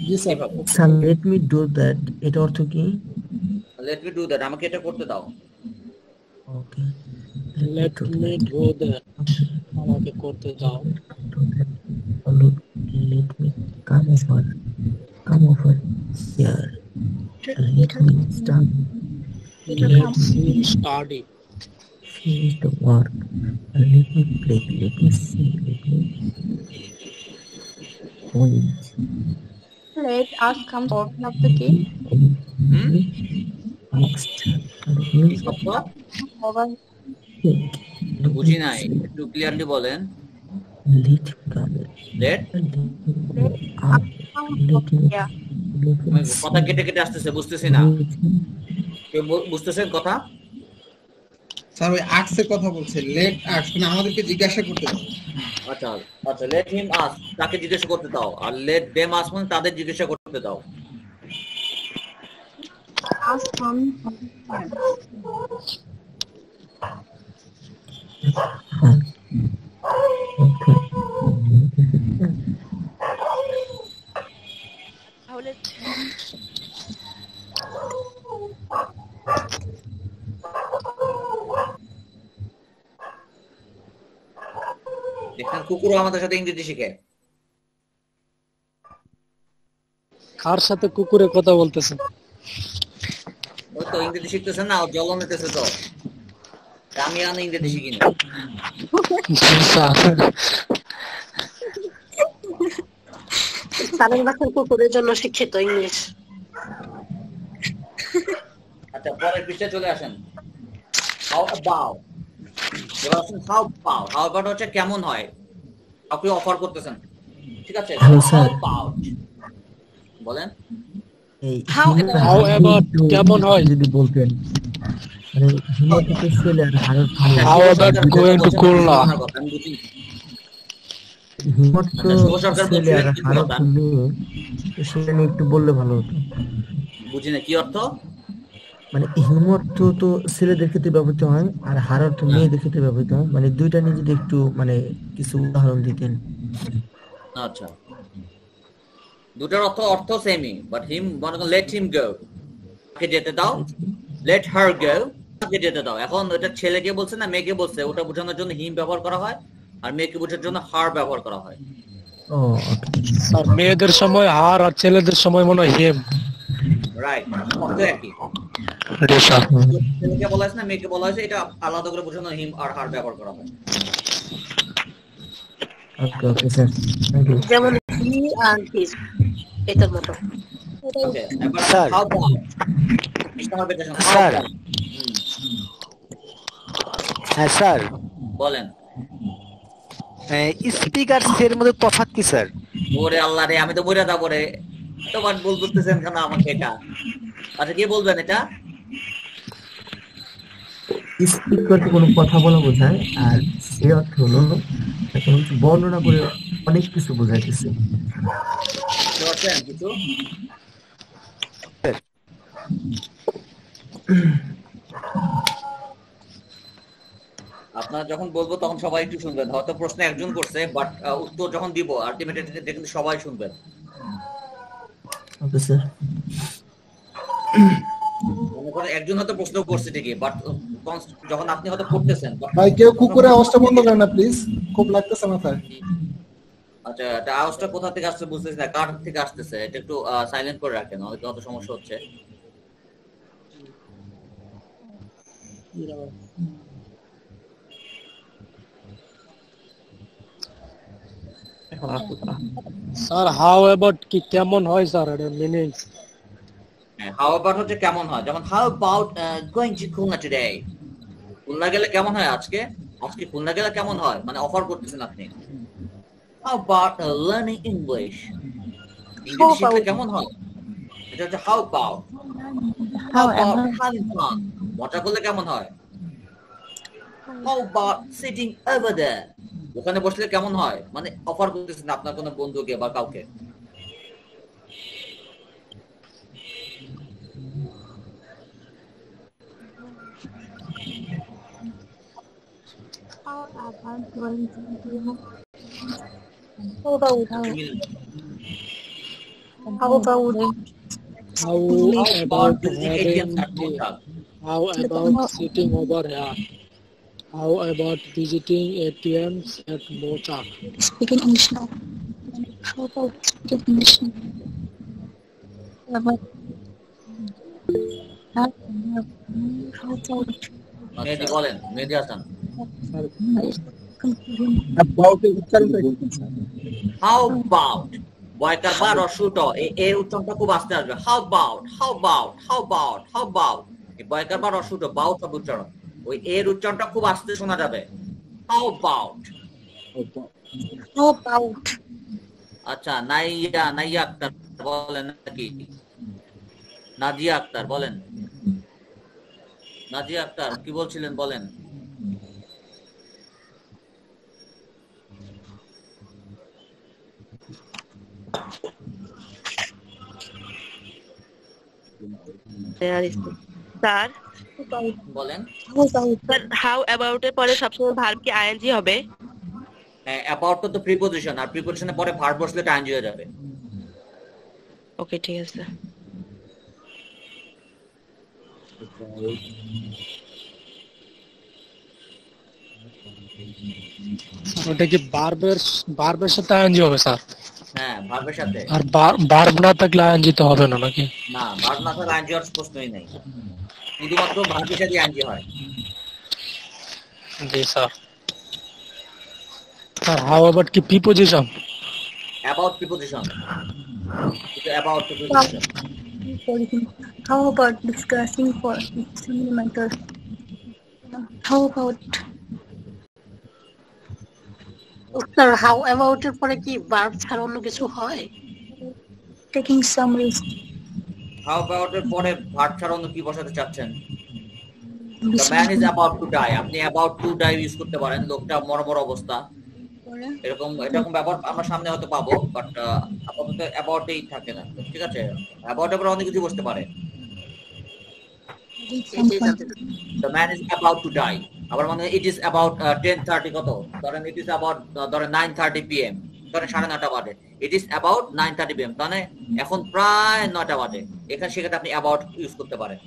জি sir. Sir let me do that, এটা অর্থ কি? লেট মি ডু দ্যাট, আমাকে এটা করতে দাও। Okay, let me do that, আমাকে করতে দাও। Let me come over here, let me study, Let's study. finish the work, let me play, let me see, let me wait. Let us come out of the key. Next, let me Over. বুঝি নাই, একটু clearly বলেন। Let come. Let Yeah. কথা কেটে কেটে আসতেছে, বুঝতেছি না। কেউ বুঝতেছেন কথা? স্যার ওই আক্সের কথা বলছে, লেট আক্স মানে আমাদেরকে জিজ্ঞাসা করতে দাও। আচ্ছা আচ্ছা, লেট হিম আস্ক, তাকে জিজ্ঞাসা করতে দাও। আর লেট দেম আস্ক মানে তাদের জিজ্ঞাসা করতে দাও। Ask from দেখেন কুকুরও আমাদের সাথে ইংরেজি শিখে। কার সাথে কুকুরে কথা বলতেছে? ওই তো ইংরেজি শিখতেছে না, জল নিতেছে তো। আমি আর ইংরেজি শিখিনি। সালেম বাসার কুকুরের জন্য শিক্ষিত ইংলিশ। আচ্ছা, পরের পৃষ্ঠায় চলে আসেন। হাউ অ্যাবাউট, এবার আসেন হাউ অ্যাবাউট। হাউ অ্যাবাউট হচ্ছে কেমন হয়, আপনি অফার করতেছেন, ঠিক আছে? Hello, sir. হাউ অ্যাবাউট বলেন। এই How How about কেমন হয়? যদি বলতেন, মানে হিমতে ছেলে আর হারত How about going to Kulna? আমি বুঝি। হিমত আচ্ছা, শুভ সরকার ছেলে আর বলছিলেন কি হারত কথা? মেয়ে, তো সেটা নিয়ে একটু বললে ভালো হতো। বুঝি না কি অর্থ। মানে হিমত তো ছেলেদের ক্ষেত্রে ব্যবহৃত হয় আর হারত মেয়েদের ক্ষেত্রে ব্যবহৃত হয়, মানে দুইটা নিয়ে যদি একটু মানে কিছু উদাহরণ দিতেন। আচ্ছা, দুটার অর্থ সেমই, বাট হিম মনে করুন লেট হিম গো, তাকে যেতে দাও। লেট হার গো, তাকে যেতে দাও। এখন এটা ছেলেকে বলছে না মেয়েকে বলছে, ওটা বোঝানোর জন্য হিম ব্যবহার করা হয়, আর মেয়েকে বোঝানোর জন্য হার ব্যবহার করা হয়। ও ওকে, আর মেয়েদের সময় হার আর ছেলেদের সময় মনে হয় হেম। রাইট, অর্থ একই। রেশা ছেলেকে বলা হয়েছে না মেয়েকে বলা হয়েছে, এটা আলাদা করে বোঝানো হিম আর হার ব্যবহার করা হয়। ওকে ওকে স্যার, থ্যাংক ইউ। যেমন হি আর হিজ, এটার মতো। ওকে, এবার স্যার। How about sir. হ্যাঁ স্যার, বলেন। স্পিকার এর মধ্যে তফাৎ কি স্যার? ওরে আল্লাহ রে, আমি তো মরে যাবো রে, তোমার বলতেছেন কেন আমাকে এটা? আচ্ছা, কে বলবেন এটা? স্পিক করতে কোনো কথা বলা বোঝায়, আর সে অর্থ হলো কোনো কিছু বর্ণনা করে অনেক কিছু বোঝাইতেছে। বুঝছেন কিছু? আপনারা যখন বলবো তখন সবাই একটু শুনবেন। হয়তো প্রশ্ন একজন করছে, বাট উত্তর যখন দিব আলটিমেটলি কিন্তু সবাই শুনবেন। Okay sir. মনে করেন একজন হয়তো প্রশ্ন করছে ঠিকই, বাট যখন আপনি হয়তো পড়তেছেন, ভাই কেউ কুকুরের আওয়াজটা বন্ধ করেন না প্লিজ, খুব লাগতেছে মাথায়। আচ্ছা, এটা আওয়াজটা কোথা থেকে আসছে বুঝতেছি না, কার থেকে আসতেছে, এটা একটু সাইলেন্ট করে রাখেন, হয়তো অত সমস্যা হচ্ছে। স্যার হাউ অ্যাবাউট কি কেমন হয় স্যার, এর মিনিং? হাউ অ্যাবাউট হচ্ছে কেমন হয়, যেমন how about going to Khulna today, Khulna গেলে কেমন হয় আজকে, আজকে খুলনা গেলে কেমন হয়, মানে অফার করতেছেন আপনি। How about learning English, English শিখলে কেমন হয়, এটা হচ্ছে how about. How about having fun, মজা করলে কেমন হয়। How about sitting over there, ওখানে বসলে কেমন হয়, মানে অফার করতেছেন আপনার কোনো বন্ধুকে বা কাউকে। how about going to how about How about having how about sitting over here? How about visiting ATMs at Mochak? speaking English now? How about speaking English now? How about মেহেদি বলেন, Mehedi Hasan. How about, বয়কার বার অশুট, এই উচ্চারণটা খুব আস্তে আসবে। How about, how about, how about, how about, how about, এই বয়কার বার অশুট bout সব উচ্চারণ, ওই এর উচ্চারণটা খুব আস্তে শোনা যাবে। How about. How about? আচ্ছা, নাইয়া আক্তার বলেন নাকি? নাজিয়া আক্তার বলেন। নাজিয়া আক্তার কি বলছিলেন বলেন। স্যার বলেন। স্যার হাউ অ্যাবাউট এর পরে সবসময় ভার্ব কি আইএনজি হবে? অ্যাবাউট তো প্রিপোজিশন, আর প্রিপোজিশনের পরে ভার্ব বসলে এটা আইএনজি হয়ে যাবে। ওকে ঠিক আছে। ওটা কি ভার্বের সাথে আইএনজি হবে স্যার? হ্যাঁ, ভার্বের সাথে। আর ভার্ব না থাকলে আইএনজি তো হবে না নাকি? না, ভার্ব না থাকলে আইএনজি হওয়ার প্রশ্নই নেই, শুধুমাত্র ভার্বের সাথে আইএনজি হয়। জি স্যার। স্যার হাউ অ্যাবাউট কি প্রিপোজিশন? অ্যাবাউট প্রিপোজিশন, এটা about preposition. How about discussing for family matters? How about sir how about এর পরে কি ভার্ব ছাড়া অন্য কিছু হয়? taking some risk? How about এর পরে ভার্ব ছাড়া অন্য কি বসাতে চাচ্ছেন? The man is about to die, আপনি about to die ইউজ করতে পারেন, লোকটা মরমর অবস্থা, এরকম ব্যাপার আমরা সামনে হয়তো পাবো, বাট আপাতত অ্যাবাউট এই থাকে না। ঠিক আছে, অ্যাবাউট এর পরে অনেক কিছু বসতে পারে। The man is about to die, আবার মানে it is about 10:30 কত, ধরেন it is about ধরেন 9:30 PM, ধরেন 9:30 বাজে, it is about 9:30 PM, মানে এখন প্রায় 9টা বাজে, এখানে সেক্ষেত্রে আপনি about ইউজ করতে পারেন।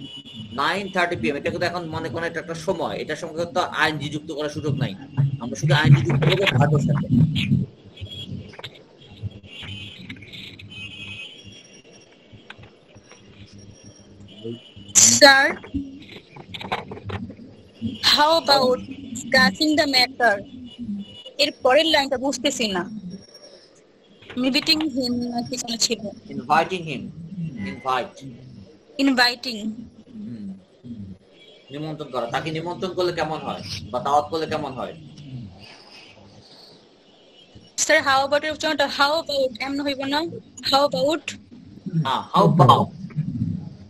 9:30 PM এটা কিন্তু এখন মনে করেন এটা একটা সময়, এটার সঙ্গে তো আইএনজি যুক্ত করার সুযোগ নাই, আমরা শুধু আইএনজি যুক্ত করব ভার্বের সাথে। Sir, how about discussing the matter? এর পরের লাইনটা বুঝতেছি না। Inviting him নাকি কোনো ছিল? Inviting him, Inviting. নিমন্ত্রণ করা, তাকে নিমন্ত্রণ করলে কেমন হয় বা দাওয়াত করলে কেমন হয়? Sir, how about এর উচ্চারণটা how about এমন হইব না? How about? How about?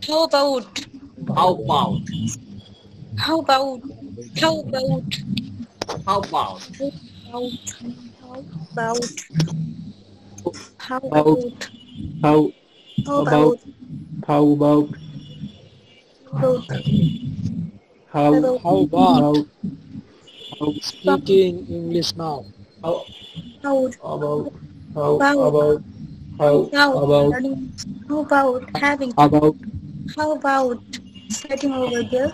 How about? How about? How about? How about? How about? How about? How about? How about? Speaking English now. How about having? about How about sitting over there?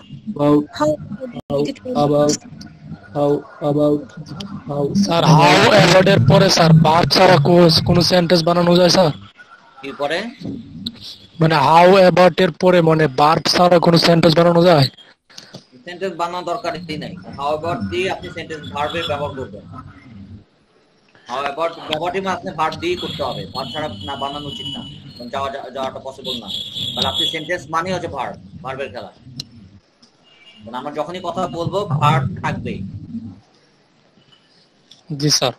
about How sir how about এর পরে sir verb ছাড়া কোনো sentence বানানো যায় sir? কি পরে? মানে how about এর পরে মানে ভার্ব ছাড়া কোনো সেন্টেন্স বানানো যায়? সেন্টেন্স বানানোর দরকারই নাই, হাউ অ্যাবাউট দিয়ে আপনি সেন্টেন্স ভার্বে ব্যবহার করবেন। হাউ অ্যাবাউট ব্যবহারটি আপনি ভার্ব দিয়ে করতে হবে, ভার্ব ছাড়া না বানানো উচিত না, যাওয়াটা পসিবল না। তাহলে আপনি সেন্টেন্স মানে হচ্ছে ভার্বের খেলা, মানে আমরা যখনই কথা বলবো ভার্ব থাকবে। জি স্যার।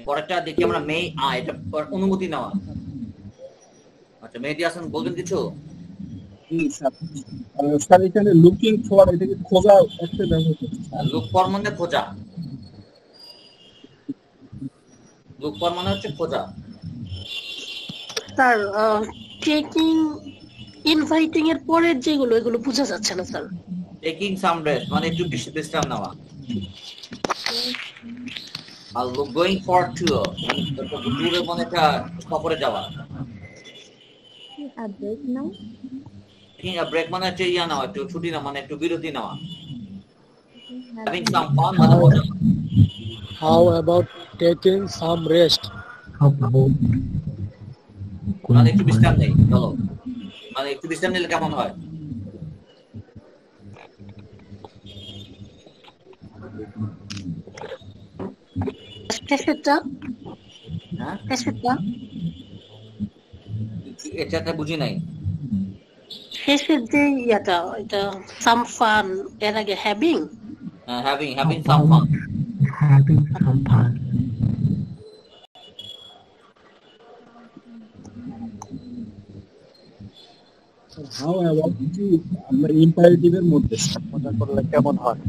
পরেরটা দেখি আমরা এটা অনুমতি নেওয়া। আচ্ছা, মেহেদী হাসান বলবেন কিছু? স্যার এখানে লুকিং ফর এটাকে খোঁজা একটা ব্যবহার করছে। লুক ফর মানে খোঁজা, লুক ফর মানে হচ্ছে খোঁজা। স্যার টেকিং ইনভাইটিং এর পরে যেগুলো এগুলো বোঝা যাচ্ছে না স্যার। টেকিং সাম রেস্ট মানে একটু বিশ্রাম নেওয়া। আর গোয়িং ফর ট্যুর ট্যুরে মানে একটা সফরে যাওয়া। টেকিং আ ব্রেক মানে হচ্ছে নেওয়া, একটু ছুটি না মানে একটু বিরতি নেওয়া। হ্যাভিং সাম ফান মানে মজা। How about taking some rest? মানে একটু বিশ্রাম নেই, চলো মানে একটু বিশ্রাম নিলে কেমন হয়? এটাতে বুঝি নাই। শেষের যে এটা সাম ফান এর আগে having having some fun. Having some fun. How about আমরা ইম্পারেটিভের মধ্যে মজা করলে কেমন হয়?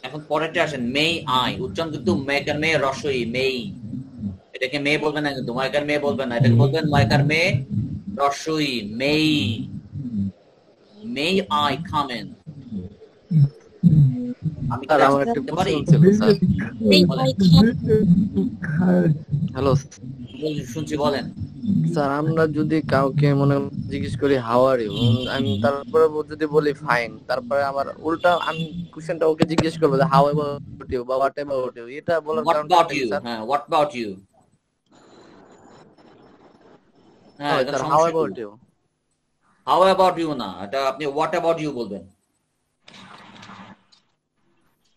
এখন পরেরটা আসেন, মে আই উচ্চারণ কিন্তু মেকার মে রসই মেই, এটাকে মে বলবেন না, কিন্তু মাইকার মে বলবেন না, এটাকে বলবেন মাইকার মে রসই মেই। মে আই কাম ইন। আমি কি আমার একটা বলতে পারি? প্রশ্ন ছিল স্যার। হ্যালো শুনছি, বলেন। স্যার, আমরা যদি কাউকে মনে জিজ্ঞেস করি হাউ আর ইউ, আমি তারপরে যদি বলি ফাইন, তারপরে আমার উল্টা আমি কোশ্চেনটা ওকে জিজ্ঞেস করবো যে হাউ অ্যাবাউট ইউ বা হোয়াট অ্যাবাউট ইউ, এটা বলার What কারণটা about কি you? স্যার? হ্যাঁ, what about you? হ্যাঁ, এটা স্যার হাউ সমস্যা অ্যাবাউট কি? ইউ। How about you না, এটা আপনি what about you বলবেন।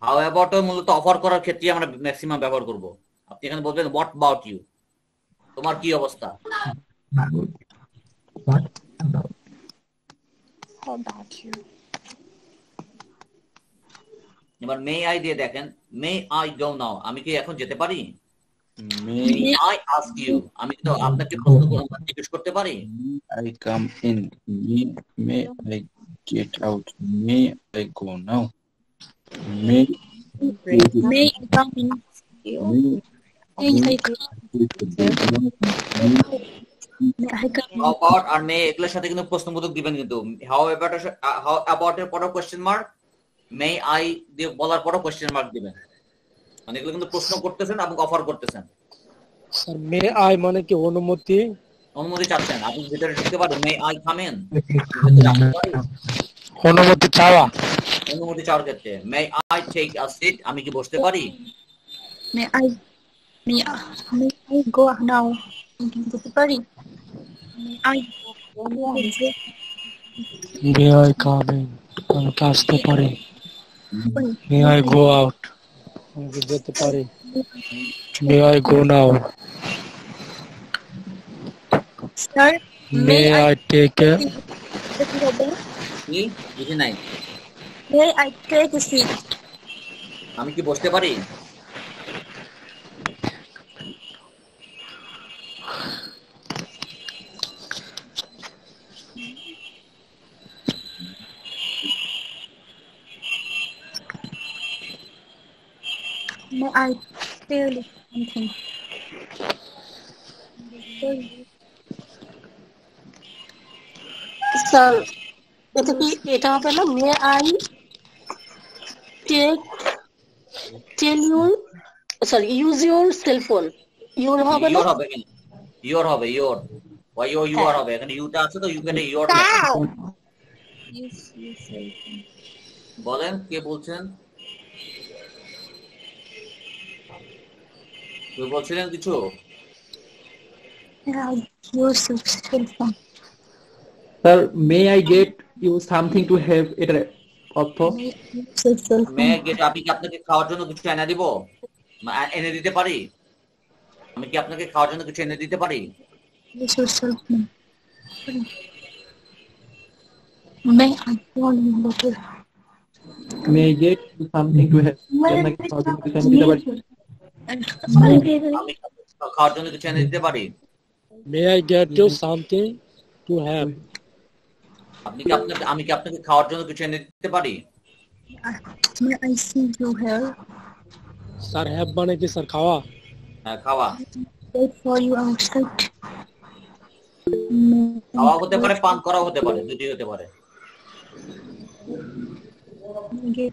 How about মূলত অফার করার ক্ষেত্রে আমরা ম্যাক্সিমাম ব্যবহার করব। আপনি এখানে বলবেন what about you, তোমার কি অবস্থা। What about? How about you? এবার মে আই দিয়ে দেখেন, মে আই গো নাও, আমি কি এখন যেতে পারি। মে আই আস্ক ইউ, আমি তো আপনাকে প্রশ্ন জিজ্ঞেস করতে পারি। I come in, may I get out, may I go now, may May I come in? May I come? May I come in? How about আর মে এগুলোর সাথে কিন্তু প্রশ্নবোধক দিবেন, কিন্তু হাউ অ্যাবাউট এর পরে কোশ্চেন মার্ক, মে আই দিয়ে বলার পরে কোশ্চেন মার্ক দিবেন, মানে এগুলো কিন্তু প্রশ্ন করতেছেন এবং অফার করতেছেন। স্যার মে আই মানে কি অনুমতি? অনুমতি চাচ্ছেন, আপনি ভিতরে ঢুকতে পারেন, মে আই কাম ইন, অনুমতি চাওয়া। অনুমতি চাওয়ার ক্ষেত্রে may I take a seat, আমি কি বসতে পারি। May I go now? যেতে পারি? May I go now? May I come in, আমি কি আসতে পারি। মে আই গো আউট, আমি কি যেতে পারি। May I go now. Sir, may I take a. কি বুঝি নাই। May I take a seat? আমি কি বসতে পারি। May I tell you something? Sir এটা হবে না, may I tell your sorry use your cellphone, your হবে না, ইয়োর হবে, ইয়োর হবে, your why you you are হবে, এখানে ইউটা আছে তো ইউ কেটে ইয়োর। বলেন কে বলছেন, তুই বলছিলেন কিছু। Use your cell phone. Sir may I get you something to have, এটার অর্থ মে গেট, আমি কি আপনাকে খাওয়ার জন্য কিছু এনে দিব, এনে দিতে পারি। আমি কি আপনাকে খাওয়ার জন্য কিছু এনে দিতে পারি। Use your cell phone. May I call you later? May I get you something to have, আপনাকে খাওয়ার জন্য কিছু এনে দিতে পারি। আমি খাওয়ার জন্য কিছু এনে দিতে পারি। May I get you something to have, আমি কি আপনাকে খাওয়ার জন্য কিছু এনে দিতে পারি। May I see you here? Sir have মানে কি স্যার খাওয়া। হ্যাঁ, খাওয়া। Wait for you outside. খাওয়া হতে পারে, পান করা হতে পারে, দুটি হতে পারে।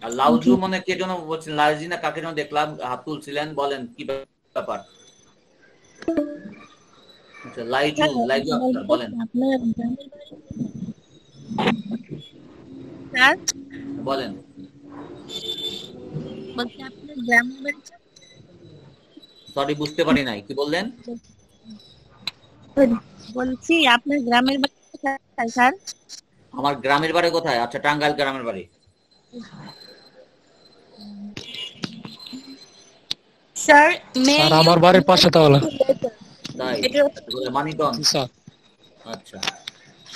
আর লাউজু মানে কে যেন বলছেন, লাউজি না কাকে যেন দেখলাম হাত তুলছিলেন, বলেন কি ব্যাপার। আচ্ছা, লাইজু আক্তার বলেন। স্যার বলেন। বলছি আপনার গ্রামের বাড়ি সরি বুঝতে পারি নাই, কি বললেন। বলছি আপনার গ্রামের বাড়ি কোথায় স্যার। আমার গ্রামের বাড়ি কোথায়, আচ্ছা টাঙ্গাইল গ্রামের বাড়ি। স্যার মে স্যার আমার বাড়ির পাশে তাহলে। তাই এটা মানিকগঞ্জ। স্যার আচ্ছা,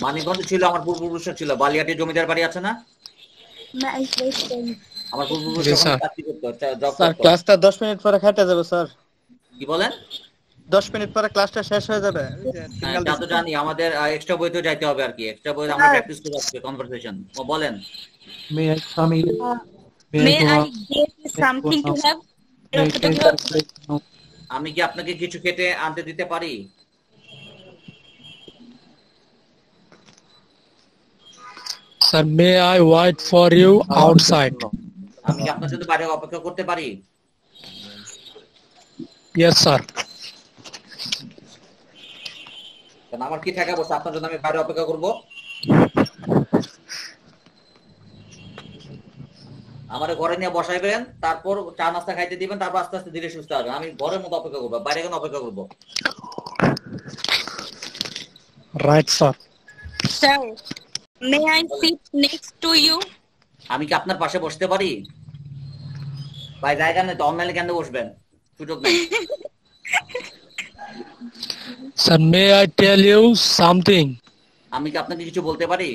মানিকগঞ্জ ছিল আমার পূর্বপুরুষের ছিল, বালিয়াটি জমিদার বাড়ি আছে না, আমার পূর্বপুরুষ জি ওখানে স্যার। চাকরি করতো, জব স্যার করতো। ক্লাসটা 10 মিনিট পরে কেটে যাবে স্যার, কি বলেন? 10 মিনিট পরে ক্লাসটা শেষ হয়ে যাবে। হ্যাঁ তা তো জানি, আমাদের এক্সট্রা বইতেও যাইতে হবে আর কি, এক্সট্রা বই আমরা প্র্যাকটিস করে আসছি কনভারসেশন। বলেন। May I come in? May May I go I out? get something to have? May I এটা take কি a হবে? break now? আমি কি আপনাকে কিছু খেতে আনতে দিতে পারি? Sir may I wait for you outside? আমি কি আপনার জন্য বাইরে অপেক্ষা করতে পারি? Yes sir. কারণ আমার কি টাকা বসে আপনার জন্য আমি বাইরে অপেক্ষা করব? আমারে ঘরে নিয়ে বসাইবেন, তারপর চা নাস্তা খাইতে দিবেন, তারপর আস্তে আস্তে ধীরে সুস্থ হবে। আমি ঘরের মধ্যে অপেক্ষা করবো, বাইরে কেন অপেক্ষা করবো? Right sir. Sir, may I sit next to you? আমি কি আপনার পাশে বসতে পারি? ভাই জায়গা নেই তো, অনলাইনে কেন বসবেন? সুযোগ নেই। Sir may I tell you something? আমি কি আপনাকে কিছু বলতে পারি?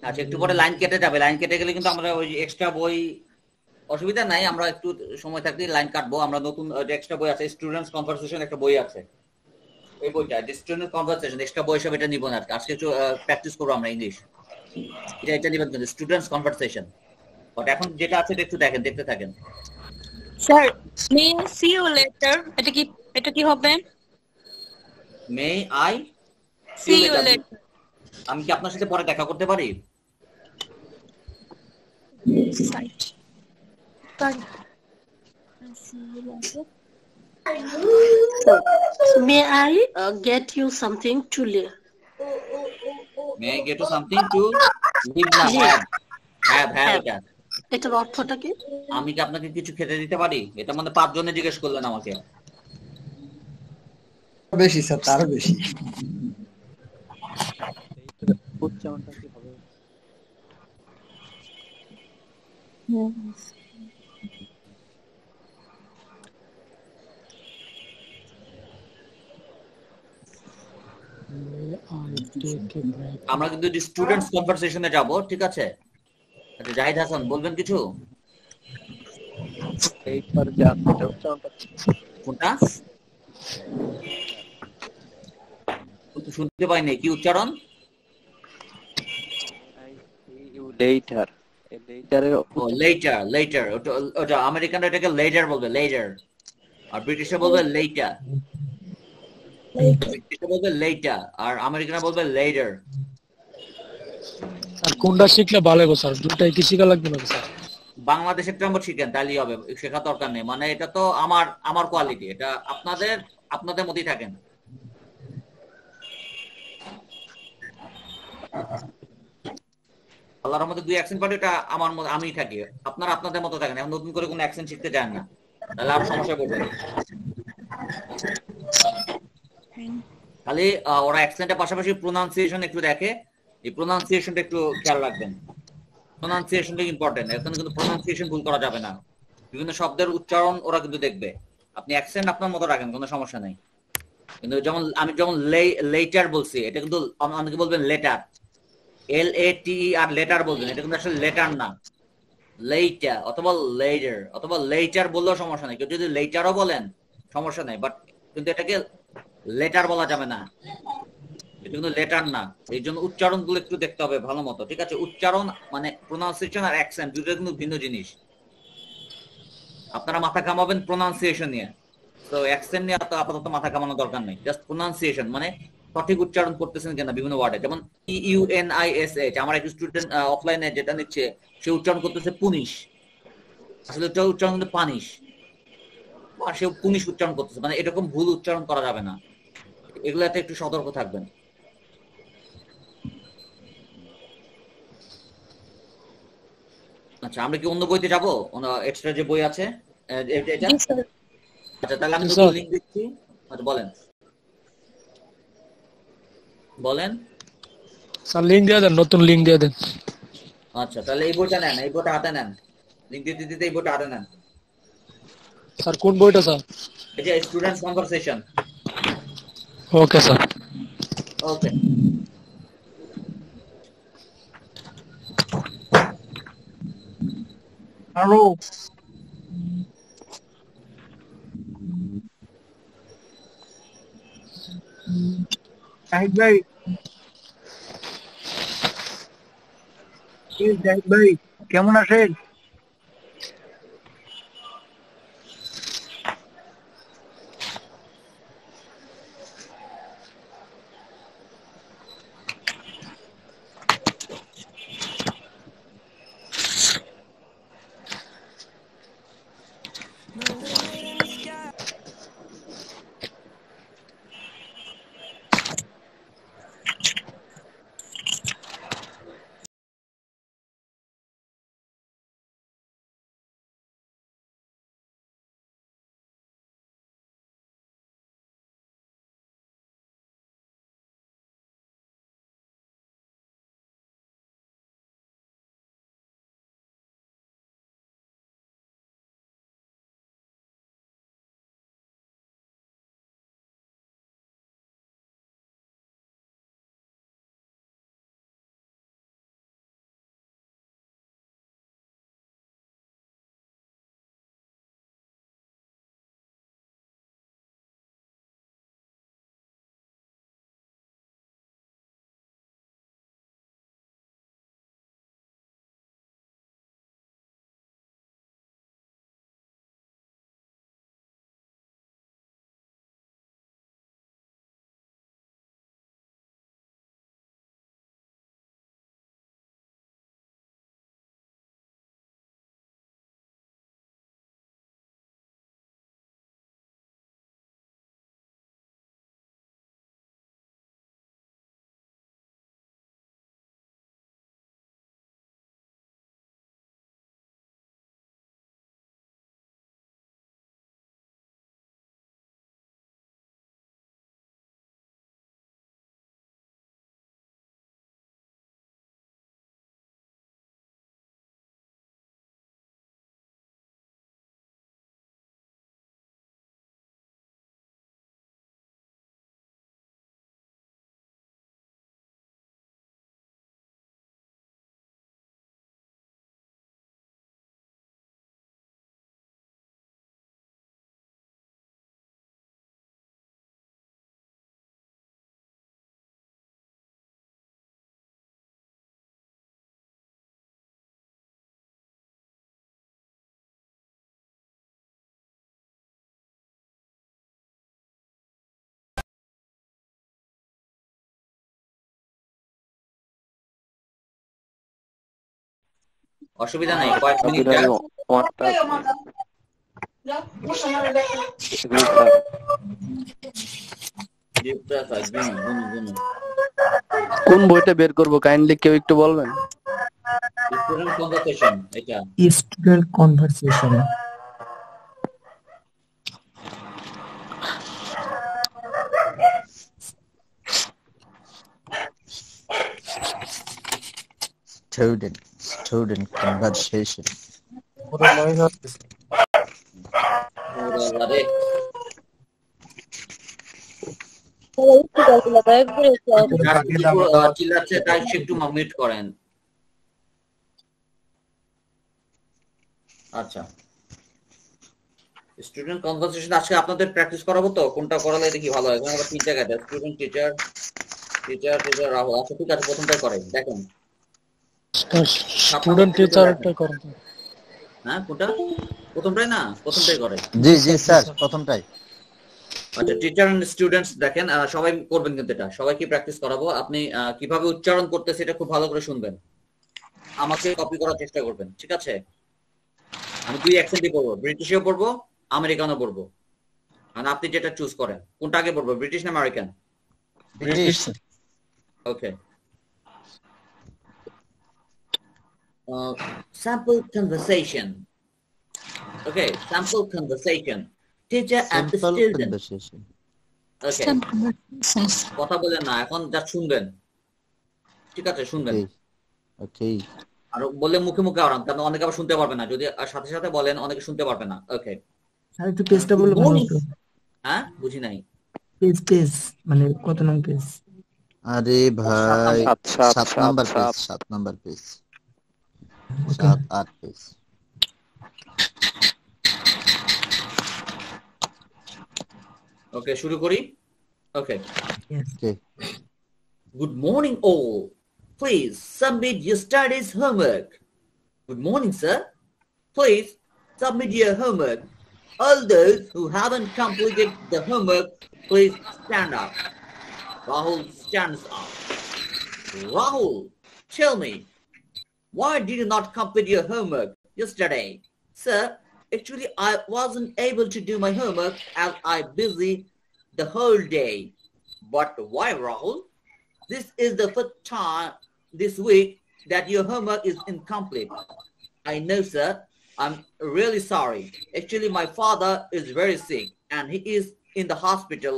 আচ্ছা, একটু পরে লাইন কেটে যাবে, লাইন কেটে গেলে কিন্তু আমরা ওই এক্সট্রা বই, অসুবিধা নাই, আমরা একটু সময় থাকলে লাইন কাটবো। আমরা নতুন এক্সট্রা বই আছে, স্টুডেন্টস কনভারসেশন একটা বই আছে, এই বইটা স্টুডেন্ট কনভারসেশন এক্সট্রা বই হিসেবে এটা নিব না আজকে একটু প্র্যাকটিস করবো আমরা ইংলিশ, এটা নিবেন কিন্তু স্টুডেন্টস কনভারসেশন। বাট এখন যেটা আছে একটু দেখেন, দেখতে থাকেন। Sir, may I see you later? এটা কি হবে? May I See you later. আমি কি আপনার সাথে পরে দেখা করতে পারি? Site. May I get you something to live? May I get something to live না হ্যাভ এটা এটার অর্থটা কি? আমি কি আপনাকে কিছু খেতে দিতে পারি? এটা মানে 5 জনে জিজ্ঞেস করলেন আমাকে। বেশি স্যার, তারও বেশি। উচ্চারণটা কি হবে? আমরা কিন্তু স্টুডেন্টস কনভারসেশনে যাব, ঠিক আছে? আচ্ছা জাহিদ হাসান বলবেন কিছু? এইবার যা এটা উচ্চারণটা কোনটা শুনতে পাই নাই, কি উচ্চারণ? লেটার, লেটারের ও লেটার, লেটার ওটা আমেরিকানরা এটাকে লেটার বলবে, লেটার, আর ব্রিটিশরা বলবে লেটার, ব্রিটিশরা বলবে লেটার আর আমেরিকানরা বলবে লেটার। স্যার কোনটা শিখলে ভালো হবে স্যার? দুটাই কি শিখা লাগবে না স্যার? বাংলাদেশের টার্ম শিখেন তাহলেই হবে, শেখা দরকার নেই, মানে এটা তো আমার কোয়ালিটি, এটা আপনাদের মধ্যেই থাকেন। আল্লাহর রহমতে 2 অ্যাকসেন্ট পারে, এটা আমার মধ্যে আমিই থাকি, আপনারা আপনাদের মতো থাকেন। এখন নতুন করে কোনো অ্যাকসেন্ট শিখতে চান না, তাহলে আরো সমস্যা পড়বে। খালি ওরা অ্যাকসেন্টের পাশাপাশি প্রোনাউন্সিয়েশন একটু দেখে, এই প্রোনাউন্সিয়েশনটা একটু খেয়াল রাখবেন, প্রোনাউন্সিয়েশনটা ইম্পর্টেন্ট। এখন কিন্তু প্রোনাউন্সিয়েশন ভুল করা যাবে না, বিভিন্ন শব্দের উচ্চারণ ওরা কিন্তু দেখবে। আপনি অ্যাকসেন্ট আপনার মতো রাখেন, কোনো সমস্যা নাই, কিন্তু আমি যেমন লেটার বলছি, এটা কিন্তু অনেকে বলবেন লেটার, LATE আর লেটার বলবেন, এটা কিন্তু আসলে লেটার না, লেটার অথবা লেটার অথবা লেটার বললেও সমস্যা নেই, কেউ যদি লেটারও বলেন সমস্যা নেই, বাট কিন্তু এটাকে লেটার বলা যাবে না, এটা কিন্তু লেটার না। এই জন্য উচ্চারণ গুলো একটু দেখতে হবে ভালো মতো, ঠিক আছে? উচ্চারণ মানে প্রোনাউন্সিয়েশন আর অ্যাকসেন্ট দুটো কিন্তু ভিন্ন জিনিস। আপনারা মাথা কামাবেন প্রোনাউন্সিয়েশন নিয়ে, তো অ্যাকসেন্ট নিয়ে আপাতত মাথা কামানোর দরকার নেই, জাস্ট প্রোনাউন্সিয়েশন মানে সঠিক উচ্চারণ করতেছেন কিনা বিভিন্ন ওয়ার্ডে। যেমন PUNISH, আমার এক স্টুডেন্ট অফলাইনে যেটা নিচ্ছে, সে উচ্চারণ করতেছে পুনিশ, আসলে এটা উচ্চারণ কিন্তু পানিশ, আর সে পুনিশ উচ্চারণ করতেছে, মানে এরকম ভুল উচ্চারণ করা যাবে না, এগুলাতে একটু সতর্ক থাকবেন। আচ্ছা, আমরা কি অন্য বইতে যাবো? এক্সট্রা যে বই আছে এটা? আচ্ছা, তাহলে আমি লিংক দিচ্ছি, আচ্ছা বলেন বলেন। স্যার লিঙ্ক দিয়ে দেন, নতুন লিঙ্ক দিয়ে দেন। আচ্ছা তাহলে এই বইটা নেন, এই বইটা হাতে নেন, লিঙ্ক দিতে দিতে এই বইটা হাতে নেন। স্যার কোন বইটা স্যার? এই যে students conversation. Okay sir. Okay hello Zahid ভাই, জাহিদ ভাই কেমন আছেন? অসুবিধা নাই, কয়েক মিনিট যাক। কোন বইটা বের করবো কাইন্ডলি কেউ একটু বলবেন? স্টুডেন্ট কনভারসেশন, এটা স্টুডেন্ট কনভারসেশন। Student conversation. চিল্লাচ্ছে তাই একটু মিউট করেন। আচ্ছা স্টুডেন্ট কনভারসেশন আজকে আপনাদের প্র্যাকটিস করাবো তো, কোনটা করালে দেখি ভালো হয়। আমরা তিন জায়গায় student teacher teacher teacher Rahul. আচ্ছা ঠিক আছে, প্রথমটাই করাই দেখেন। স্টুডেন্ট টিচারটা করুন। হ্যাঁ কোনটা? প্রথমটাই না, প্রথমটাই করে। জি জি স্যার, প্রথমটাই। আচ্ছা টিচার এন্ড স্টুডেন্টস দেখেন, সবাই করবেন কিন্তু এটা সবাইকে প্র্যাকটিস করাবো। আপনি কিভাবে উচ্চারণ করতেছে এটা খুব ভালো করে শুনবেন, আমাকে কপি করার চেষ্টা করবেন, ঠিক আছে? আমি দুই অ্যাকসেন্টই পড়বো, ব্রিটিশও পড়বো আমেরিকানও পড়বো। আর আপনি যেটা চুজ করেন, কোনটা আগে পড়বো, ব্রিটিশ না American? British. Okay. Sample conversation. Okay, sample conversation. Teacher and the student. ওকে কথা বলেন না, এখন যা শুনবেন, ঠিক আছে? শুনবেন। ওকে আর বললে মুখে মুখে আওড়ান, কারণ অনেকে আবার শুনতে পারবে না। যদি সাথে সাথে বলেন অনেকে শুনতে পারবে না। ওকে, আর একটু পেজটা বললে ভালো হতো। হ্যাঁ বুঝি নাই। পেজ মানে কত নং পেজ? আরে ভাই 7 number page, 7 number page, 7 8 page. Okay শুরু করি। Okay okay Good morning all. Please submit your studies homework. Good morning, sir. Please submit your homework. All those who haven't completed the homework, please stand up. Rahul stands up. Rahul, tell me, why did you not complete your homework yesterday? Sir, actually I wasn't able to do my homework as I'm busy the whole day. But why, Rahul? This is the first time this week that your homework is incomplete. I know, sir. I'm really sorry. Actually, my father is very sick and he is in the hospital,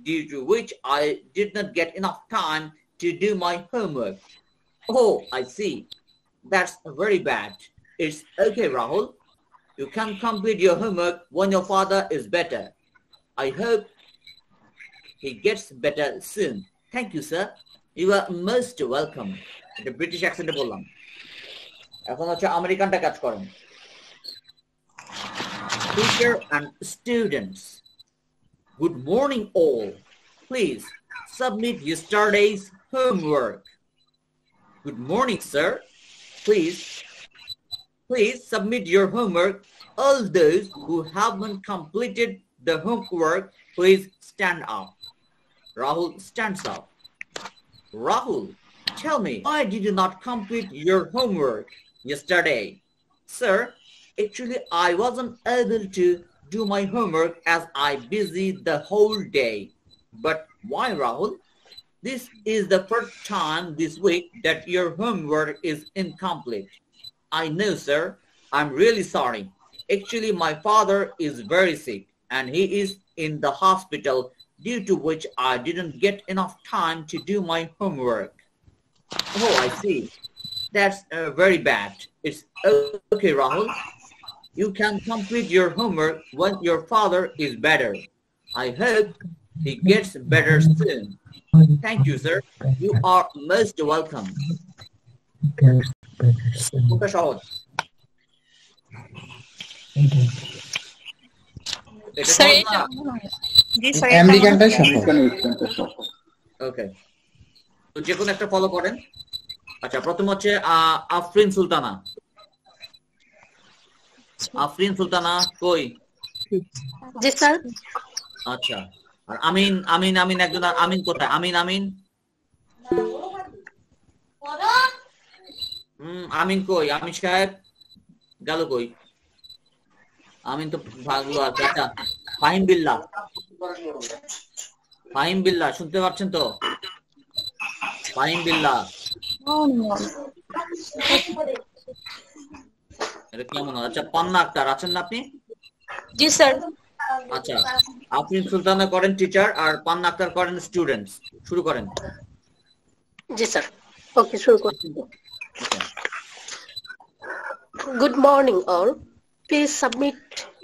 due to which I did not get enough time to do my homework. Oh, I see. That's very bad. It's okay, Rahul. You can complete your homework when your father is better. I hope he gets better soon. Thank you, sir. You are most welcome. এটা British অ্যাকসেন্টে বললাম। এখন হচ্ছে আমেরিকানটা কাজ করেন। Teacher and students. Good morning all. Please submit yesterday's homework. Good morning, sir. Please submit your homework. All those who haven't completed the homework, please stand up. Rahul stands up. Rahul, tell me, why did you not complete your homework yesterday? Sir, actually I wasn't able to do my homework as I'm busy the whole day. But why, Rahul? This is the first time this week that your homework is incomplete. I know, sir. I'm really sorry. Actually, my father is very sick and he is in the hospital, due to which I didn't get enough time to do my homework. Oh, I see. That's very bad. It's okay, Rahul. You can complete your homework when your father is better. I hope he gets better soon. Thank you, sir. You are most welcome. Okay, সহজ। এটা sir সহজ না? জি sir আমেরিকানটাই সহজ। ওকে, তো যে কোনো একটা follow করেন। আচ্ছা, প্রথম হচ্ছে আফরিন সুলতানা। আফরিন সুলতানা কই? জি স্যার। আচ্ছা, আর আমিন আমিন আমিন একজন, আমিন কোথায়? আমিন আমিন আমিন কই? আমিন সাহেব গেল কই? আমিন তো ভাগলো আছে। আচ্ছা, ফাহিম বিল্লাহ। ফাহিম বিল্লাহ শুনতে পাচ্ছেন তো? ফাহিম বিল্লাহ, এটা কেমন? আচ্ছা, পান্না আক্তার আছেন না আপনি? জি স্যার। আচ্ছা, আপনি সুলতানা করেন টিচার আর পান্না আক্তার করেন স্টুডেন্টস। শুরু করেন। জি স্যার। ওকে, শুরু করছি। Good morning all. Please submit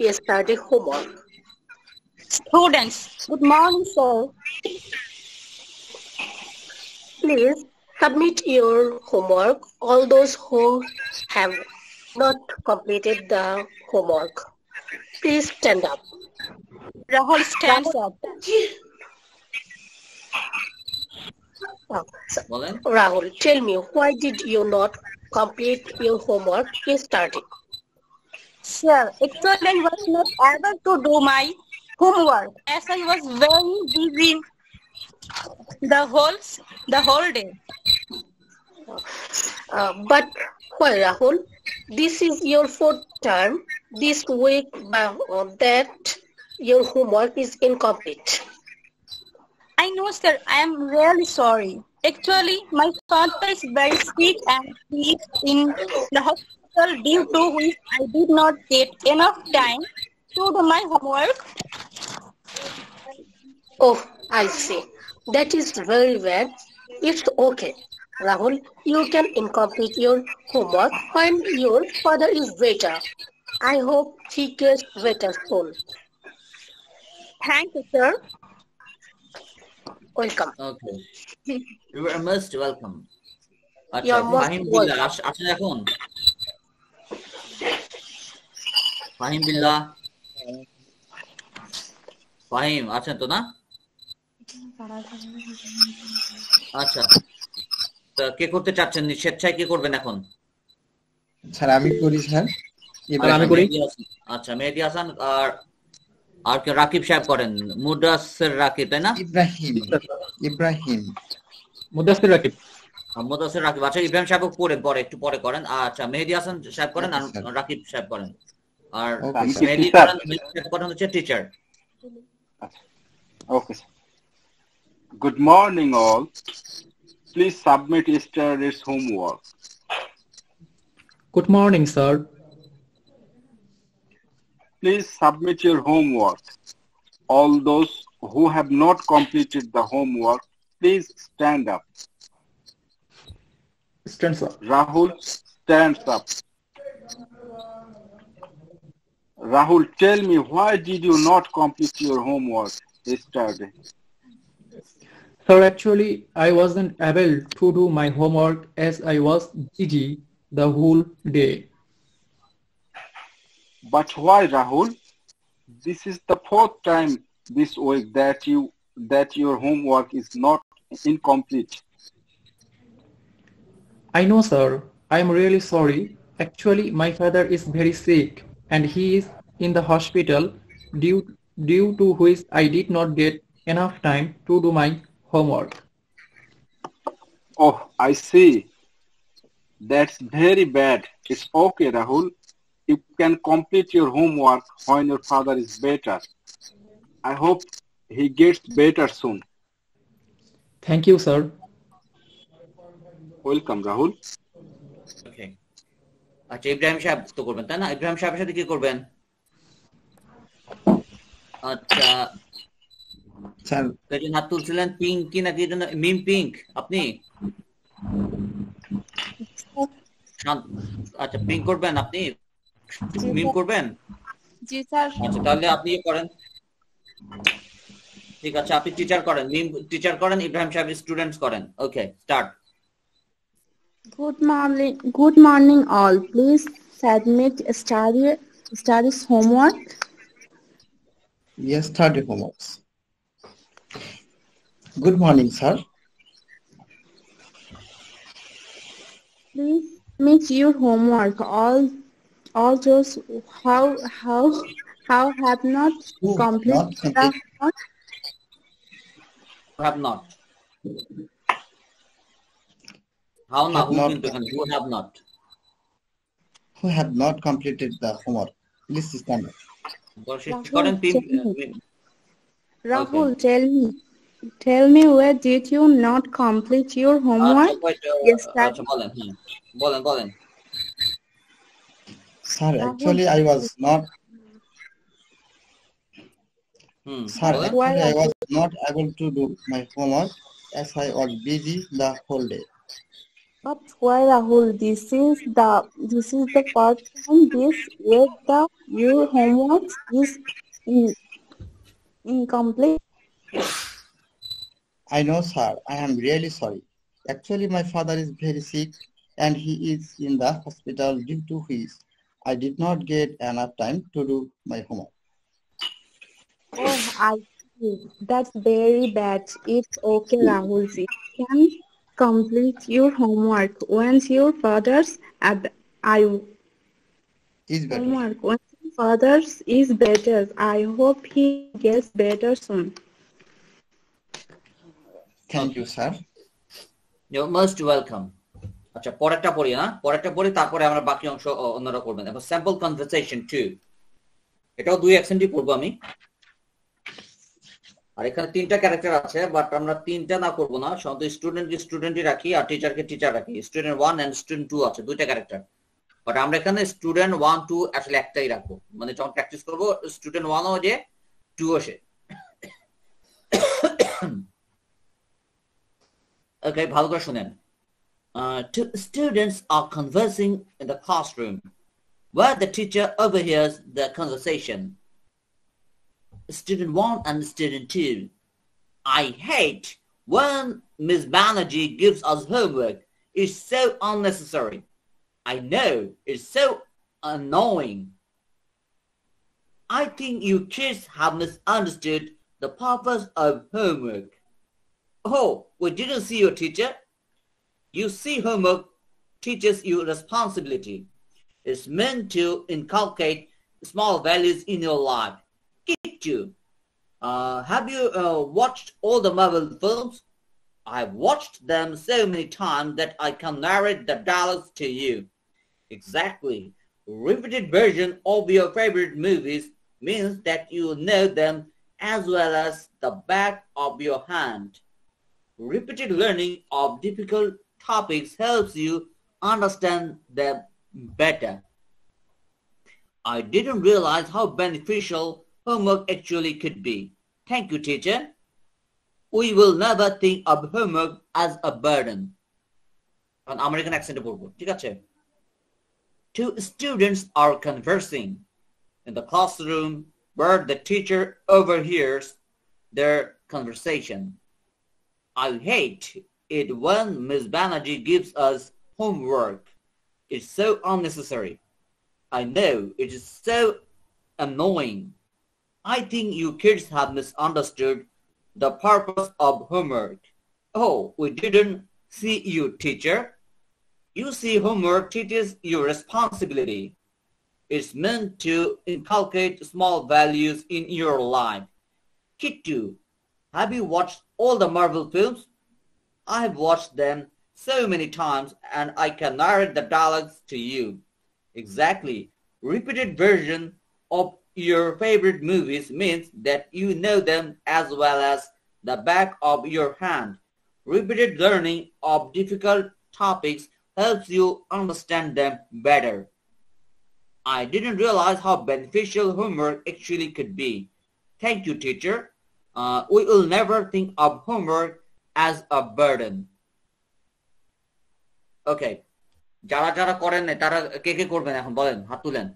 yesterday homework. Students, good morning, sir. Please submit your homework. All those who have not completed the homework, please stand up. Rahul stands up. Rahul, tell me, why did you not complete your homework yesterday? Sir, actually I was not able to do my homework as I was very busy the whole day. But why, Rahul? This is your fourth term this week that your homework is incomplete. I know, sir. I am really sorry. Actually, my father is very sick and he is in the hospital, due to which I did not get enough time to do my homework. Oh, I see. That is very bad. It's okay. Rahul, you can complete your homework when your father is better. I hope he gets better soon. Thank you, sir. Welcome. Okay. You are most welcome. আচ্ছা You're most Fahim Billah welcome. আসেন এখন। ফাহিম বিল্লাহ, ফাহিম আছেন তো না? আচ্ছা, তা কে করতে চাচ্ছেন? স্বেচ্ছায় কে করবেন এখন? স্যার আমি করি স্যার। আমি করি। আচ্ছা মেহেদী হাসান আর কে রাকিব সাহেব করেন। মুদাসসির রাকিব তাই না? ইব্রাহিম মুদাসসির রাকিব। মুদাসসির রাকিব। আচ্ছা ইব্রাহিম সাহেব করেন, পরে একটু পরে করেন। আচ্ছা মেহেদী হাসান সাহেব করেন আর রাকিব সাহেব করেন। আর মেহেদী সাহেব করেন হচ্ছে teacher. Okay. Good morning, all. Please submit yesterday's homework. Good morning, sir. Please submit your homework. All those who have not completed the homework, please stand up. Stands up. Rahul, stands up. Rahul, tell me, why did you not complete your homework yesterday? Sir, actually, I wasn't able to do my homework as I was busy the whole day. But why, Rahul? This is the fourth time this week that your homework is not incomplete. I know, sir. I'm really sorry. Actually, my father is very sick and he is in the hospital due to which I did not get enough time to do my homework. Oh, I see. That's very bad. It's okay, Rahul. You can complete your homework when your father is better. I hope he gets better soon. Thank you, sir. Welcome, Rahul. Okay. আচ্ছা ইব্রাহিম সাহেব তো করবেন তাই না? ইব্রাহিম সাহেবের সাথে কি করবেন? আচ্ছা স্যার কেজন হাত তুলছিলেন পিঙ্ক কি নাকি মিম পিঙ্ক আপনি? আচ্ছা পিঙ্ক করবেন আপনি? মিম করবেন? জি স্যার। আচ্ছা তাহলে আপনি করেন। ঠিক আছে আপনি টিচার করেন, মিম টিচার করেন, ইব্রাহিম সাহেব স্টুডেন্টস করেন। Okay start. Good morning all. Please submit studies homework. Yesterday homeworks. Good morning, sir. Please submit your homework. All those how have not completed the homework. Have not. How not? Who have not? Who have not completed the homework? Please stand up. Rahul, tell me where did you not complete your homework? বলেন। Sir, actually I was not. Sir, actually I was not able to do my homework as I was busy the whole day. But why, Rahul? This is the first time this week your homework is incomplete. I know, sir. I am really sorry. Actually, my father is very sick and he is in the hospital due to which I did not get enough time to do my homework. Oh, I see. That's very bad. It's okay, Rahul. You can complete your homework once your father's homework once your father's is better. I hope he gets better soon. Thank you, sir. You're most welcome. আচ্ছা পরেরটা পড়ি না, পরেরটা পড়ি তারপরে আমরা বাকি অংশ অন্যরা করবেন। এবার স্যাম্পল কনভারসেশন 2, এটাও 2 অ্যাকসেন্টই পড়বো আমি। আর এখানে 3টা ক্যারেক্টার আছে, বাট আমরা 3টা না করবো না, শুধু স্টুডেন্টই রাখি আর টিচারকে টিচার রাখি। স্টুডেন্ট 1 এন্ড স্টুডেন্ট 2 আছে, 2টা ক্যারেক্টার। বাট আমরা এখানে স্টুডেন্ট 1 2 আসলে একটাই রাখবো, মানে যখন প্র্যাকটিস করবো স্টুডেন্ট 1 ও যে 2 ও সে। Okay, ভালো করে শুনেন। Two students are conversing in the classroom where the teacher overhears the conversation. Student 1 and student 2. I hate when Miss Banerjee gives us homework. It's so unnecessary. I know, it's so annoying. I think you kids have misunderstood the purpose of homework. Oh, we didn't see your teacher. You see, homework teaches you responsibility. It's meant to inculcate small values in your life. Kid you. Have you watched all the Marvel films? I've watched them so many times that I can narrate the dialogues to you. Exactly. Repeated version of your favorite movies means that you know them as well as the back of your hand. Repeated learning of difficult topics helps you understand them better. I didn't realize how beneficial homework actually could be. Thank you, teacher. We will never think of homework as a burden. An American accent বলবো, ঠিক আছে? Two students are conversing in the classroom where the teacher overhears their conversation. I hate it when Miss Banerjee gives us homework. It's so unnecessary. I know, it is so annoying. I think you kids have misunderstood the purpose of homework. Oh, we didn't see you, teacher. You see, homework teaches you responsibility. It's meant to inculcate small values in your life. Kid 2, have you watched all the Marvel films? I have watched them so many times and I can narrate the dialogues to you. Exactly. Repeated version of your favorite movies means that you know them as well as the back of your hand. Repeated learning of difficult topics helps you understand them better. I didn't realize how beneficial homework actually could be. Thank you, teacher. We will never think of homework as a burden. Okay. যারা যারা করেন না তারা কে কে করবেন এখন বলেন, হাত তুলেন।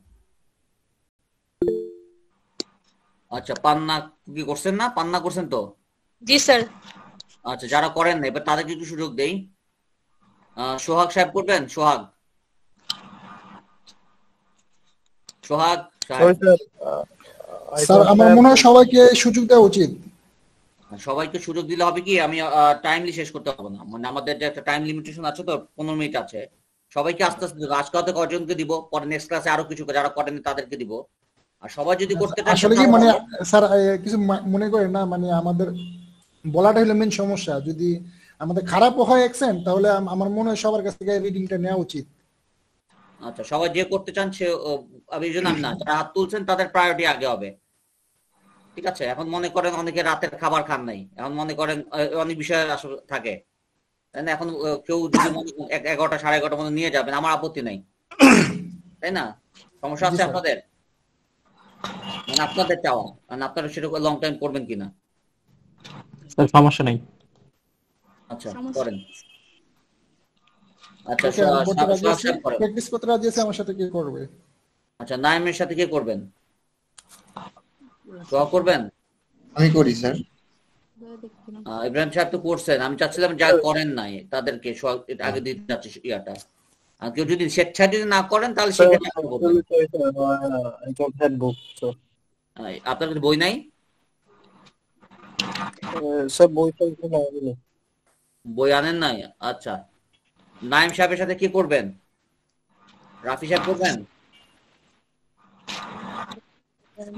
আচ্ছা, পান্না কি করছেন না? পান্না করছেন তো? জি স্যার। আচ্ছা, যারা করেন না এবার তাদেরকে একটু সুযোগ দেই। সোহাগ সাহেব করবেন? সোহাগ স্যার আমার মনে হয় সবাইকে সুযোগ দেওয়া উচিত। সবাইকে সুযোগ দিলে হবে কি, আমি টাইমলি শেষ করতে পারবো না, মানে আমাদের যে একটা টাইম লিমিটেশন আছে তো 15 মিনিট আছে। সবাইকে আস্তে আস্তে আজকে কয়জনকে দিব, পরে নেক্সট ক্লাসে আরো কিছু যারা করেন তাদেরকে দিব। আর সবাই যদি করতে চান আসলে কি মানে স্যার কিছু মনে করেন না, মানে আমাদের বলাটা হলো মেন সমস্যা। যদি আমাদের খারাপও হয় অ্যাকসেন্ট তাহলে আমার মনে হয় সবার কাছ থেকে রিডিংটা নেওয়া উচিত। আচ্ছা, সবাই যে করতে চান সে আমি জানাম না, যারা হাত তুলছেন তাদের প্রায়োরিটি আগে হবে, ঠিক আছে? এখন মনে করেন অনেকে রাতের খাবার খান নাই, এখন মনে করেন অনেক বিষয় থাকে, তাই না? এখন কেউ যদি মনে 11টা 11:30 মধ্যে নিয়ে যাবেন আমার আপত্তি নাই, তাই না? সমস্যা আছে আপনাদের? মানে আপনাদের চাওয়া, মানে আপনারা সেটা লং টাইম করবেন কিনা? সমস্যা নেই। আচ্ছা, করেন। আচ্ছা, প্র্যাকটিস করতে রাজি আছে, আমার সাথে কি করবে? আচ্ছা, নাইমের সাথে কি করবেন? করবেন? আমি করি স্যার। ইব্রাহিম সাহেব তো করছেন, আমি চাচ্ছিলাম যারা করেন নাই তাদেরকে আগে দিতে চাচ্ছি ইয়াটা। আর কেউ যদি স্বেচ্ছায় যদি না করেন তাহলে সেক্ষেত্রে আপনার কাছে বই নাই? বই আনেন নাই? আচ্ছা, নাইম সাহেবের সাথে কি করবেন? রাফি সাহেব করবেন?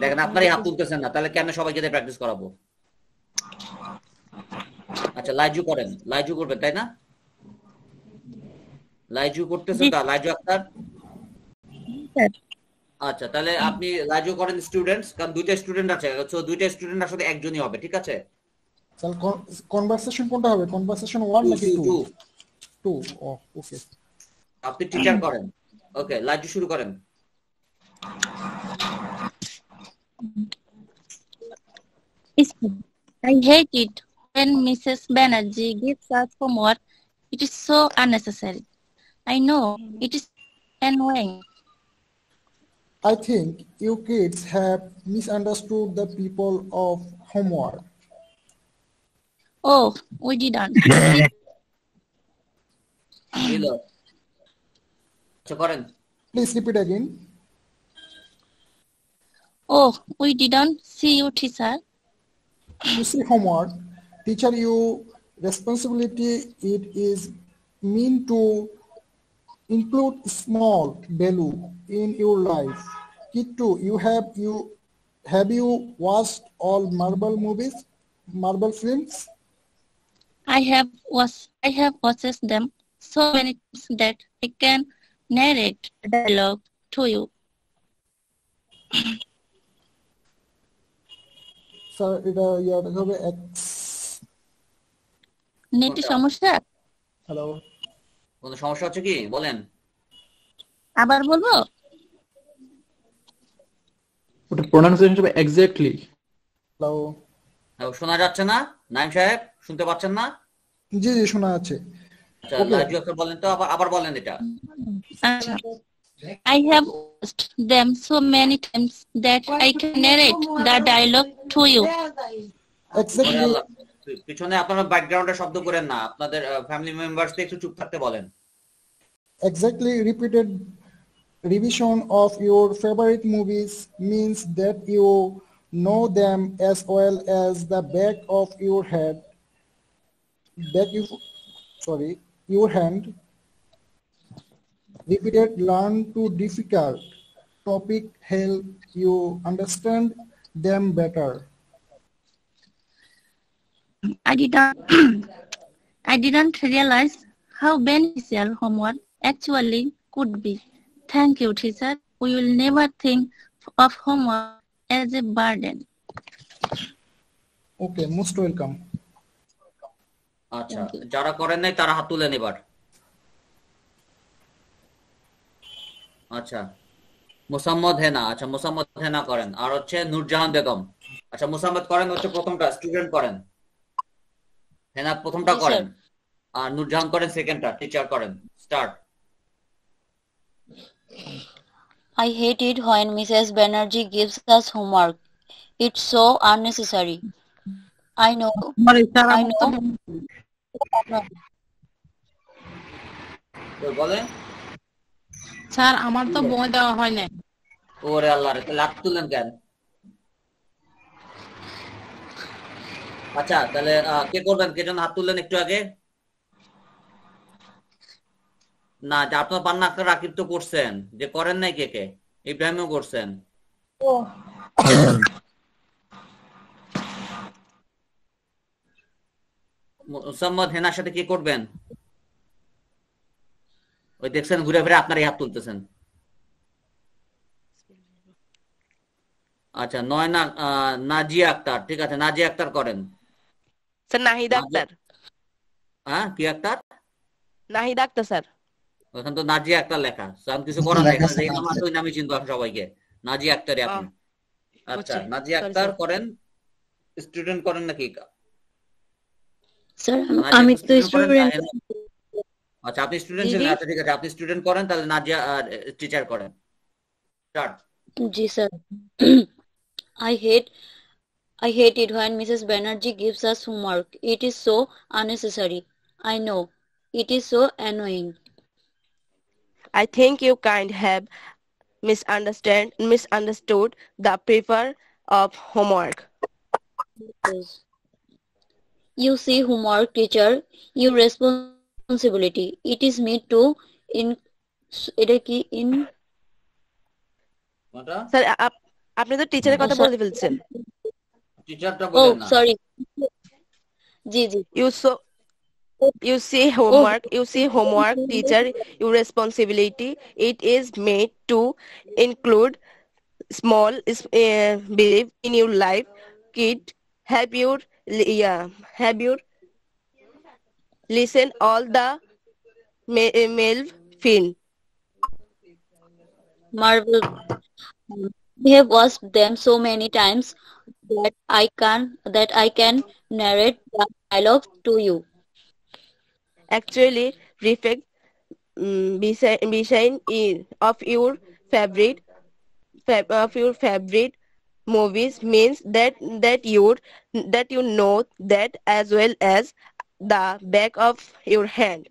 দেখেন আপনারই হাত তুলতেছেন না, তাহলে কেন সবাইকে প্র্যাকটিস করাবো? আচ্ছা, লাইজু করেন, লাইজু করবেন তাই না? লাইজু করতেছেন তো? লাইজু আক্তার? আচ্ছা, তাহলে আপনি লাইজু করেন স্টুডেন্টস, কারণ দুইটা স্টুডেন্ট আছে, সো দুইটা স্টুডেন্ট আসলে একজনই হবে, ঠিক আছে? স্যার কনভারসেশন কোনটা হবে? কনভারসেশন 1 নাকি 2? 2। ওকে, আপনি টিচার করেন। ওকে, লাইজু শুরু করেন। I hate it when Mrs. Banerjee gives us homework, it is so unnecessary. I know it is annoying. I think you kids have misunderstood the people of homework. Oh, we didn't. দিলো আচ্ছা করেন Please repeat again. Oh, we didn't see you, teacher. You see homework, teacher you responsibility, it is mean to include small value in your life. Kittu, have you watched all Marvel movies, Marvel films? I have watched them so many times that I can narrate the dialogue to you. Sir, এটা ইয়ার হবে X. নেটে সমস্যা? Hello. কোনো সমস্যা হচ্ছে কি বলেন আবার বলবো? ওটা প্রোনাউন্সিয়েশন হবে এক্স্যাক্টলি। Hello. শোনা যাচ্ছে না নাইম সাহেব শুনতে পাচ্ছেন না? জি জি শোনা যাচ্ছে। আচ্ছা লাজু আক্তার বলেন তো আবার বলেন এটা। I have watched them so many times that I can narrate the dialogue to you. Exactly. পিছনে আপনারা ব্যাকগ্রাউন্ডে শব্দ করেন না, আপনাদের ফ্যামিলি মেম্বারসকে একটু চুপ থাকতে বলেন। Exactly, repeated revision of your favorite movies means that you know them as well as the back of your head. Your hand. Repeated learn to difficult topic help you understand them better. I didn't realize how beneficial homework actually could be. Thank you, teacher. We will never think of homework as a burden. Okay, most welcome. আচ্ছা যারা করেন নাই তারা হাত তুলেন এবার। আচ্ছা মোসাম্মদ হেনা, আচ্ছা মোসাম্মদ হেনা করেন, আর হচ্ছে নূরজাহান বেগম। আচ্ছা মোসাম্মদ করেন হচ্ছে প্রথমটা, স্টুডেন্ট করেন, হেনা প্রথমটা করেন, আর নূরজাহান করেন সেকেন্ডটা, টিচার করেন। Start. I hate it when Mrs. Banerjee gives us homework. It's so unnecessary. I know. বলেন স্যার আমার তো বই দেওয়া হয় না। ওরে আল্লাহ রে, লাত তুলেন কেন? আচ্ছা তাহলে কে করবেন, কে জন হাত তুললেন একটু আগে? না আপনার পান্না আক্তার রাকিব তো করছেন, যে করেন নাই কে কে? ইব্রাহিমও করছেন। মোসাম্মদ হেনার সাথে কি করবেন? ওই দেখছেন ঘুরে ফিরে আপনারই হাত তুলতেছেন। আচ্ছা নয়না নাজিয়া আক্তার, ঠিক আছে নাজিয়া আক্তার করেন। স্যার নাহিদ আক্তার। হ্যাঁ কি আক্তার? নাহিদ আক্তার স্যার। ওখানে তো নাজিয়া আক্তার লেখা, আমি কিছু করার নাই, এই নাম আছে ওই নামই চিনবো সবাইকে, নাজিয়া আক্তারই আপনি। আচ্ছা নাজিয়া আক্তার করেন, স্টুডেন্ট করেন নাকি? স্যার আমি তো স্টুডেন্ট। আচ্ছা আপনি স্টুডেন্ট ছিলেন, আচ্ছা ঠিক আছে আপনি স্টুডেন্ট করেন, তাহলে নাজিয়া টিচার করেন। Start. G sir. I hate it when Mrs. Banerjee gives us homework. It is so unnecessary. I know. It is so annoying. I think you kind have misunderstood the purpose of homework. You see homework, teacher, your responsibility. It is made to sir আপনি তো টিচারের কথা বলে ফেলছেন। টিচারটা বলেন না। Sorry. G G. You see homework, teacher, your responsibility. It is made to include small belief in your life. Kid, have your listen all the male film. Marvel. We have watched them so many times that I can narrate the dialogue to you. Actually, reflect beside of your favorite movies means that you know that as well as the back of your hand.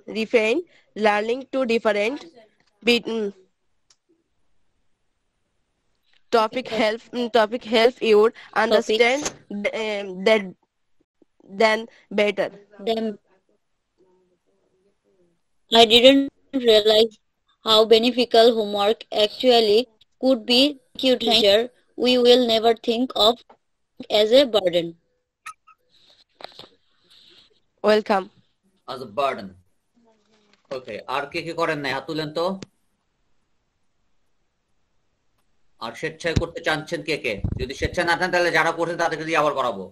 Refrain learning to different topic help you understand that then better. Then I didn't realize how beneficial homework actually could be. Thank you, teacher. We will never think of as a burden. Welcome. As a burden. Okay, আর কে কে করেন নাই হাত তুলেন তো। আর স্বেচ্ছায় করতে চাচ্ছেন কে কে? যদি স্বেচ্ছায় না থাকেন তাহলে যারা করছেন তাদেরকে দিয়ে আবার করাবো।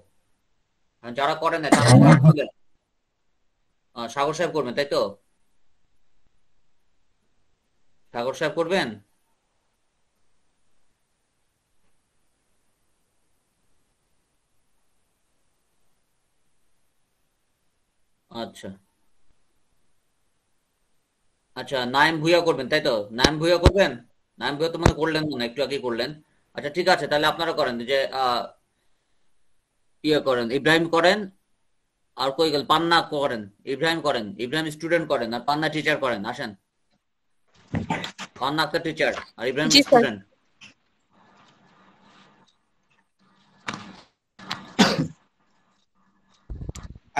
আর যারা করেন নাই তারা হাত তুলেন। সাগর সাহেব করবেন তাই তো? সাগর সাহেব করবেন? আচ্ছা আচ্ছা, নাইম ভুইয়া করবেন তাই তো? নাইম ভুইয়া করবেন? নাইম ভুইয়া তো মনে করলেন না, একটু আগে করলেন। আচ্ছা ঠিক আছে, তাহলে আপনারা করেন যে ইয়ে করেন, ইব্রাহিম করেন, আর কই গেল পান্না করেন, ইব্রাহিম করেন, ইব্রাহিম স্টুডেন্ট করেন, আর পান্না টিচার করেন। আসেন, পান্না একটা টিচার আর Ibrahim student.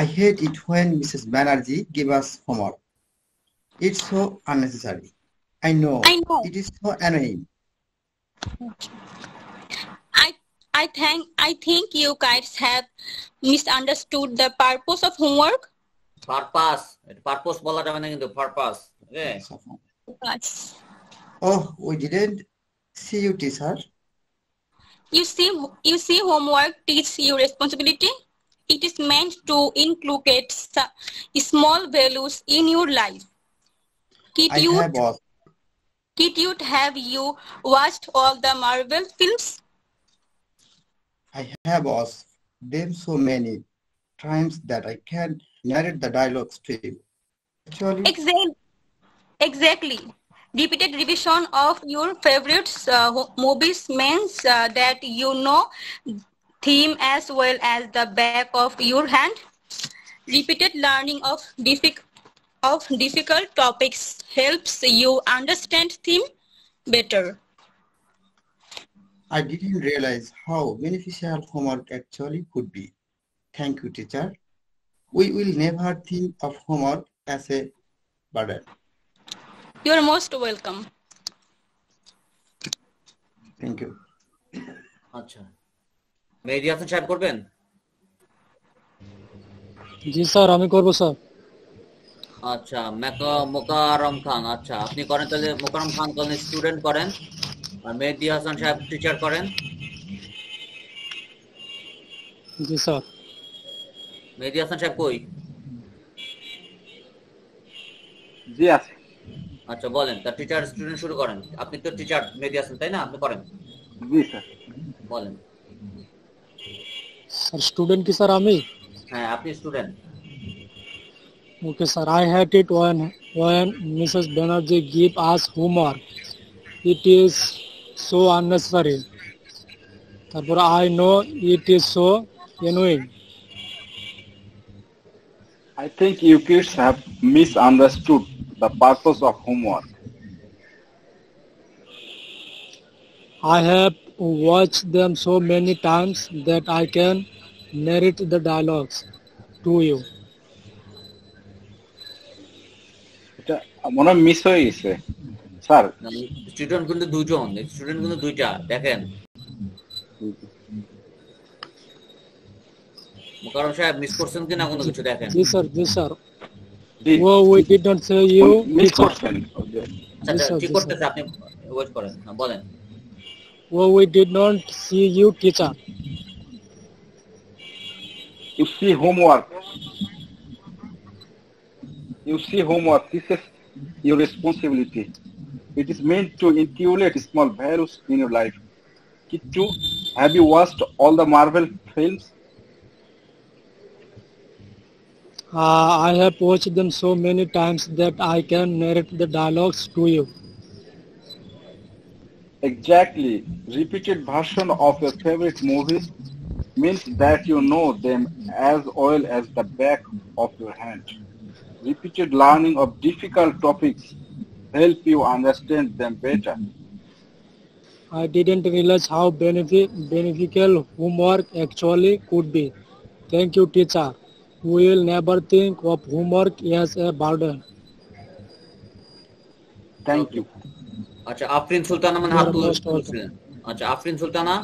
I hate it when Mrs. Banerjee gives us homework. It's so unnecessary. I know. It is so annoying. I think you guys have misunderstood the purpose of homework. Purpose bola jabe na kintu, purpose. Okay. Oh, we didn't see you, teacher. You see, homework teaches you responsibility. It is meant to inculcate small values in your life. Have you watched all the Marvel films? I have watched them so many times that I can narrate the dialogues to you. Actually, Exactly. Repeated revision of your favorite movies means that you know theme as well as the back of your hand. Repeated learning of difficult topics helps you understand theme better. I didn't realize how beneficial homework actually could be. Thank you, teacher. We will never think of homework as a burden. You're most welcome. Thank you. আচ্ছা, মেহেদী হাসান সাহেব করবেন? জি sir, আমি করব sir. আচ্ছা, মোকাররম খান, আচ্ছা আপনি করেন তাহলে। মোকাররম খান করেন স্টুডেন্ট করেন, আর মেহেদী হাসান সাহেব টিচার করেন। জি স্যার। মেহেদী হাসান সাহেব কই? জি আছে। আচ্ছা বলেন, তার টিচার স্টুডেন্ট শুরু করেন। আপনি তো টিচার মেহেদী হাসান তাই না? আপনি করেন। জি স্যার। বলেন। স্যার স্টুডেন্ট কি স্যার আমি? হ্যাঁ আপনি student. Okay sir, I hate it when Mrs. Banerjee give us homework. It is so unnecessary. তারপর I know it is so annoying. I think you kids have misunderstood the purpose of homework. I have watched them so many times that I can narrate the dialogues to you. এটা মনে miss হয়ে গেছে sir. Student কিন্তু দুজন, student কিন্তু দুইটা, দেখেন। মোকাররম সাহেব মিস করছেন কিনা কোনো কিছু দেখেন। জি স্যার, জি sir. Oh, we did not say you miss করছেন। আচ্ছা ঠিক করতেছে, আপনি ওয়েট করেন। হ্যাঁ বলেন। Oh, we did not see you, teacher. You see homework. This is your responsibility. It is meant to inculcate small values in your life. Kid 2, have you watched all the Marvel films? I have watched them so many times that I can narrate the dialogues to you. Exactly. Repeated version of your favorite movies means that you know them as well as the back of your hand. Repeated learning of difficult topics help you understand them better. I didn't realize how beneficial homework actually could be. Thank you, teacher. We will never think of homework as a burden. Thank you. আচ্ছা আফরিন সুলতানা মানে You হাত are most welcome. তুলছিলেন। আচ্ছা আফরিন সুলতানা,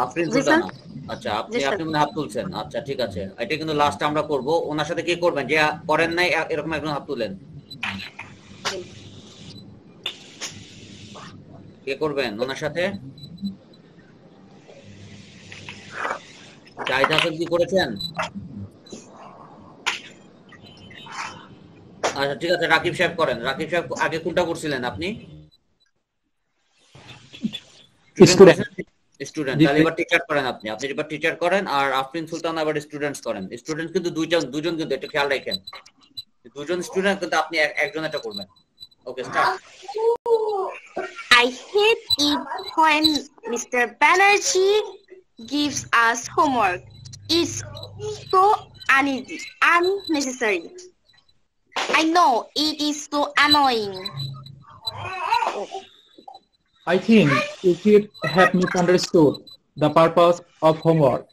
আফরিন জি sir Sultana, আচ্ছা জি আপনি sir আপনি মনে হয় হাত তুলছেন। আচ্ছা ঠিক আছে, এটা কিন্তু লাস্ট আমরা করব। ওনার সাথে কে করবেন? যে করেন নাই এরকম একজন হাত তুলেন। কে করবেন ওনার সাথে? জাহিদ হাসান কি করেছেন? আচ্ছা ঠিক আছে, রাকিব সাহেব করেন। রাকিব সাহেব আগে কোনটা করছিলেন আপনি? Student. স্টুডেন্ট। জি, তাহলে স্যার। এবার টিচার করেন আপনি এবার টিচার করেন। আর আফরিন সুলতান এবার স্টুডেন্টস করেন। স্টুডেন্ট কিন্তু দুজন কিন্তু একটু খেয়াল রাখেন, দুজন স্টুডেন্ট কিন্তু আপনি একজন এটা করবেন। Okay start. I hate it when Mr. Banerjee gives us homework. It's so unnecessary. I know it is so annoying. I think you should have misunderstood the purpose of homework.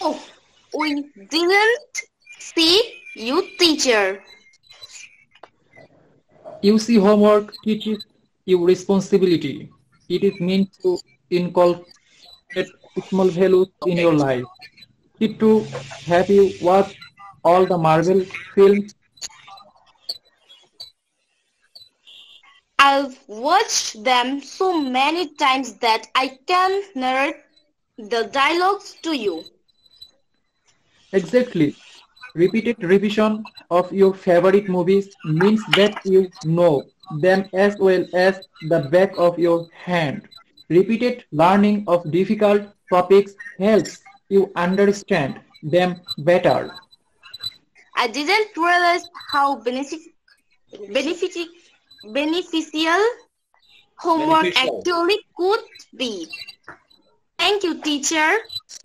Oh, we didn't see you, teacher. You see, homework teaches you responsibility. It is meant to inculcate small values in your life. It to have you watch all the Marvel films. I've watched them so many times that I can narrate the dialogues to you. Exactly. Repeated revision of your favorite movies means that you know them as well as the back of your hand. Repeated learning of difficult topics helps you understand them better. I didn't realize how beneficial homework actually could be. Thank you, teacher.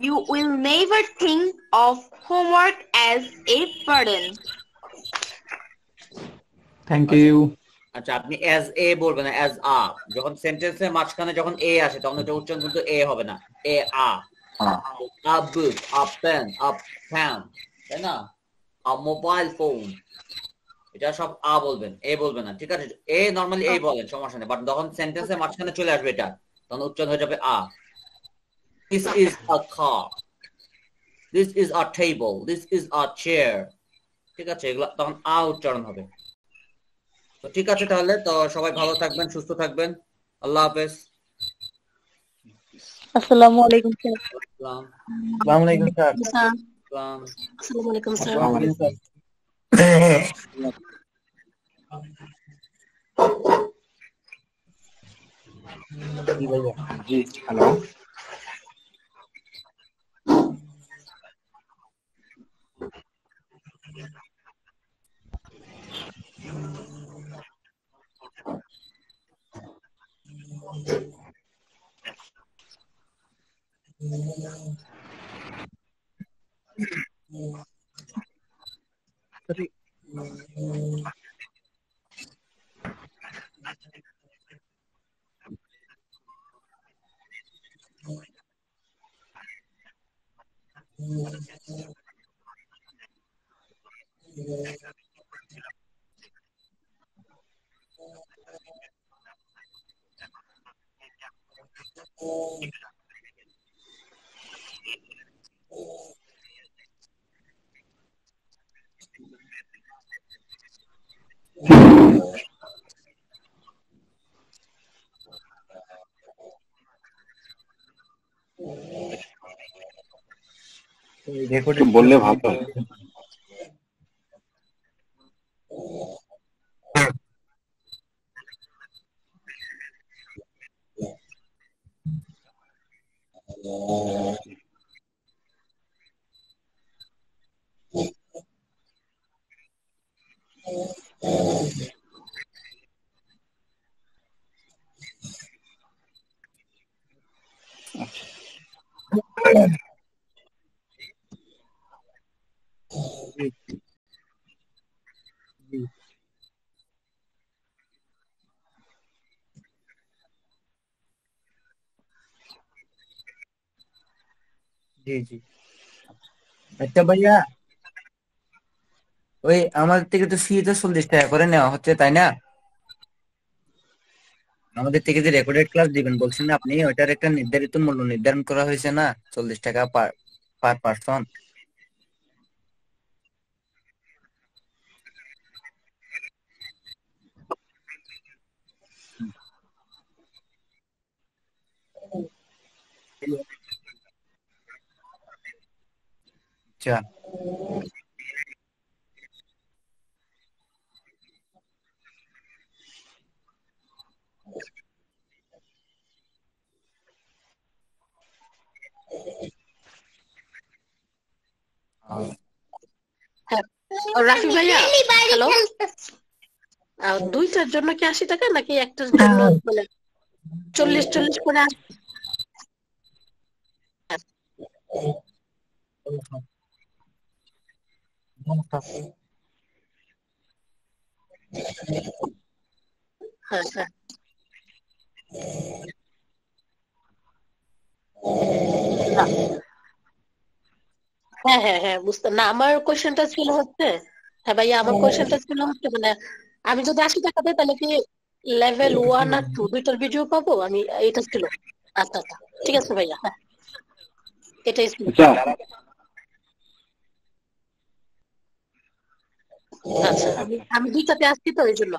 You will never think of homework as a burden. Thank you. আচ্ছা আপনি as a বলবেন না, as a। যখন সেন্টেন্সের মাঝখানে যখন a আসে তখন এটা উচ্চারণ কিন্তু a হবে না, a book, a pen, a fan, তাই না? a mobile phone, এটা সব a বলবেন, a বলবেন না। ঠিক আছে, a নরমালি a বলেন, সমস্যা নেই। বাট যখন সেন্টেন্সের মাঝখানে চলে আসবে এটা তখন উচ্চারণ হয়ে যাবে a। This is a car, this is a table, this is a chair। ঠিক আছে, এগুলো তখন a উচ্চারণ হবে। তো ঠিক আছে, তাহলে তো সবাই ভালো থাকবেন, সুস্থ থাকবেন। আল্লাহ হাফেজ। আসসালামু আলাইকুম স্যার। আসসালামু আলাইকুম স্যার। আসসালামু আলাইকুম স্যার। জি হ্যালো। রেকর্ডেড বললে ভালো হয়। জি জি। আচ্ছা ভাইয়া, ওই আমাদের থেকে তো ফি তো 40 টাকা করে নেওয়া হচ্ছে তাই না? আমাদের থেকে যে রেকর্ডেড ক্লাস দিবেন বলছেন না আপনি, ওইটার একটা নির্ধারিত মূল্য নির্ধারণ করা হয়েছে না, 40 টাকা পার পার পার্সন। আচ্ছা হ্যাঁ, রাফি ভাইয়া, হ্যালো, দুইটার জন্য কি 80 টাকা নাকি একটার জন্য মানে 40 করে হ্যাঁ হ্যাঁ না, হ্যাঁ হ্যাঁ হ্যাঁ বুঝতে না, আমার কোশ্চেনটা ছিল হচ্ছে, হ্যাঁ ভাইয়া আমার কোশ্চেনটা ছিল হচ্ছে মানে আমি যদি 80 টাকা দিই তাহলে কি লেভেল 1 আর 2 দুইটার ভিডিও পাবো আমি, এটা ছিল। আচ্ছা আচ্ছা ঠিক আছে ভাইয়া, হ্যাঁ এটাই ছিল। আচ্ছা আচ্ছা আমি দুইটাতে আসছি তো এই জন্য।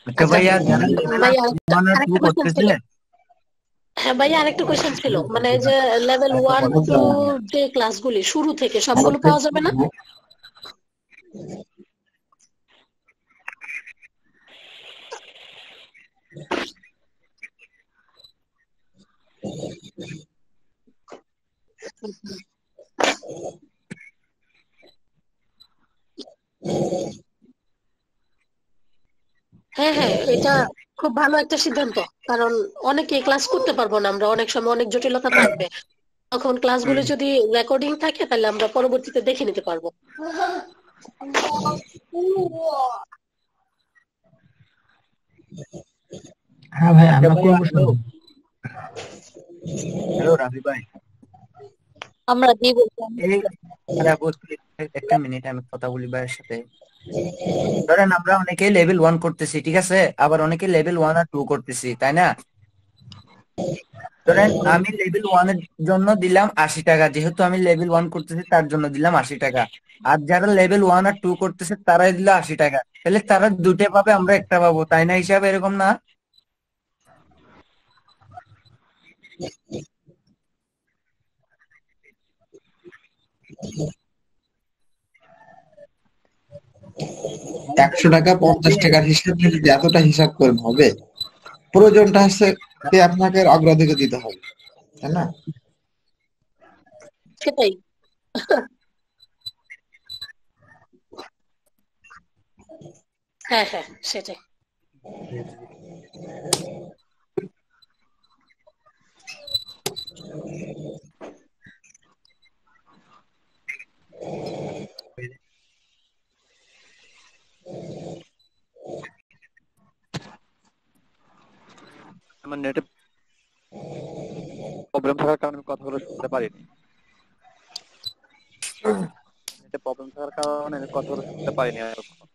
আচ্ছা ভাইয়া, যারা ভাইয়া লেভেল 1 আর 2 আরেকটা কোশ্চেন ছিল। করতেছে, হ্যাঁ ভাইয়া আরেকটা কোশ্চেন ছিল, মানে যে লেভেল 1 2 যে ক্লাসগুলি শুরু থেকে সবগুলো পাওয়া যাবে না? হ্যাঁ হ্যাঁ এটা খুব ভালো একটা সিদ্ধান্ত, কারণ অনেকে ক্লাস করতে পারবো না আমরা, অনেক সময় অনেক জটিলতা থাকবে, তখন ক্লাসগুলো যদি রেকর্ডিং থাকে তাহলে আমরা পরবর্তীতে দেখে নিতে পারবো। হ্যাঁ ভাই আমরা করবো সব। হ্যালো রাফি ভাই, আমরা দিব। এই আরে আপু, একটা মিনিট আমি কথা বলি ভাইয়ের সাথে। ধরেন আমরা অনেকে লেভেল 1 করতেছি, ঠিক আছে, আবার অনেকে লেভেল 1 আর 2 করতেছি, তাই না? ধরেন আমি লেভেল 1 এর জন্য দিলাম 80 টাকা, যেহেতু আমি লেভেল 1 করতেছি তার জন্য দিলাম 80 টাকা। আর যারা লেভেল 1 আর 2 করতেছে তারাই দিল 80 টাকা, তাহলে তারা দুটো পাবে, আমরা একটা পাবো, তাই না? হিসাবে এরকম না? ৳100 ৳50 হিসাবে যদি এতটা হিসাব করেন হবে? প্রয়োজনটা হচ্ছে যে আপনাকে অগ্রাধিকার দিতে হবে, তাই না? সেটাই। হ্যাঁ হ্যাঁ সেটাই। আমার নেটে প্রবলেম থাকার কারণে আমি কথাগুলো শুনতে পারিনি। নেটে প্রবলেম থাকার কারণে আমি কথাগুলো শুনতে পারিনি এতক্ষণ।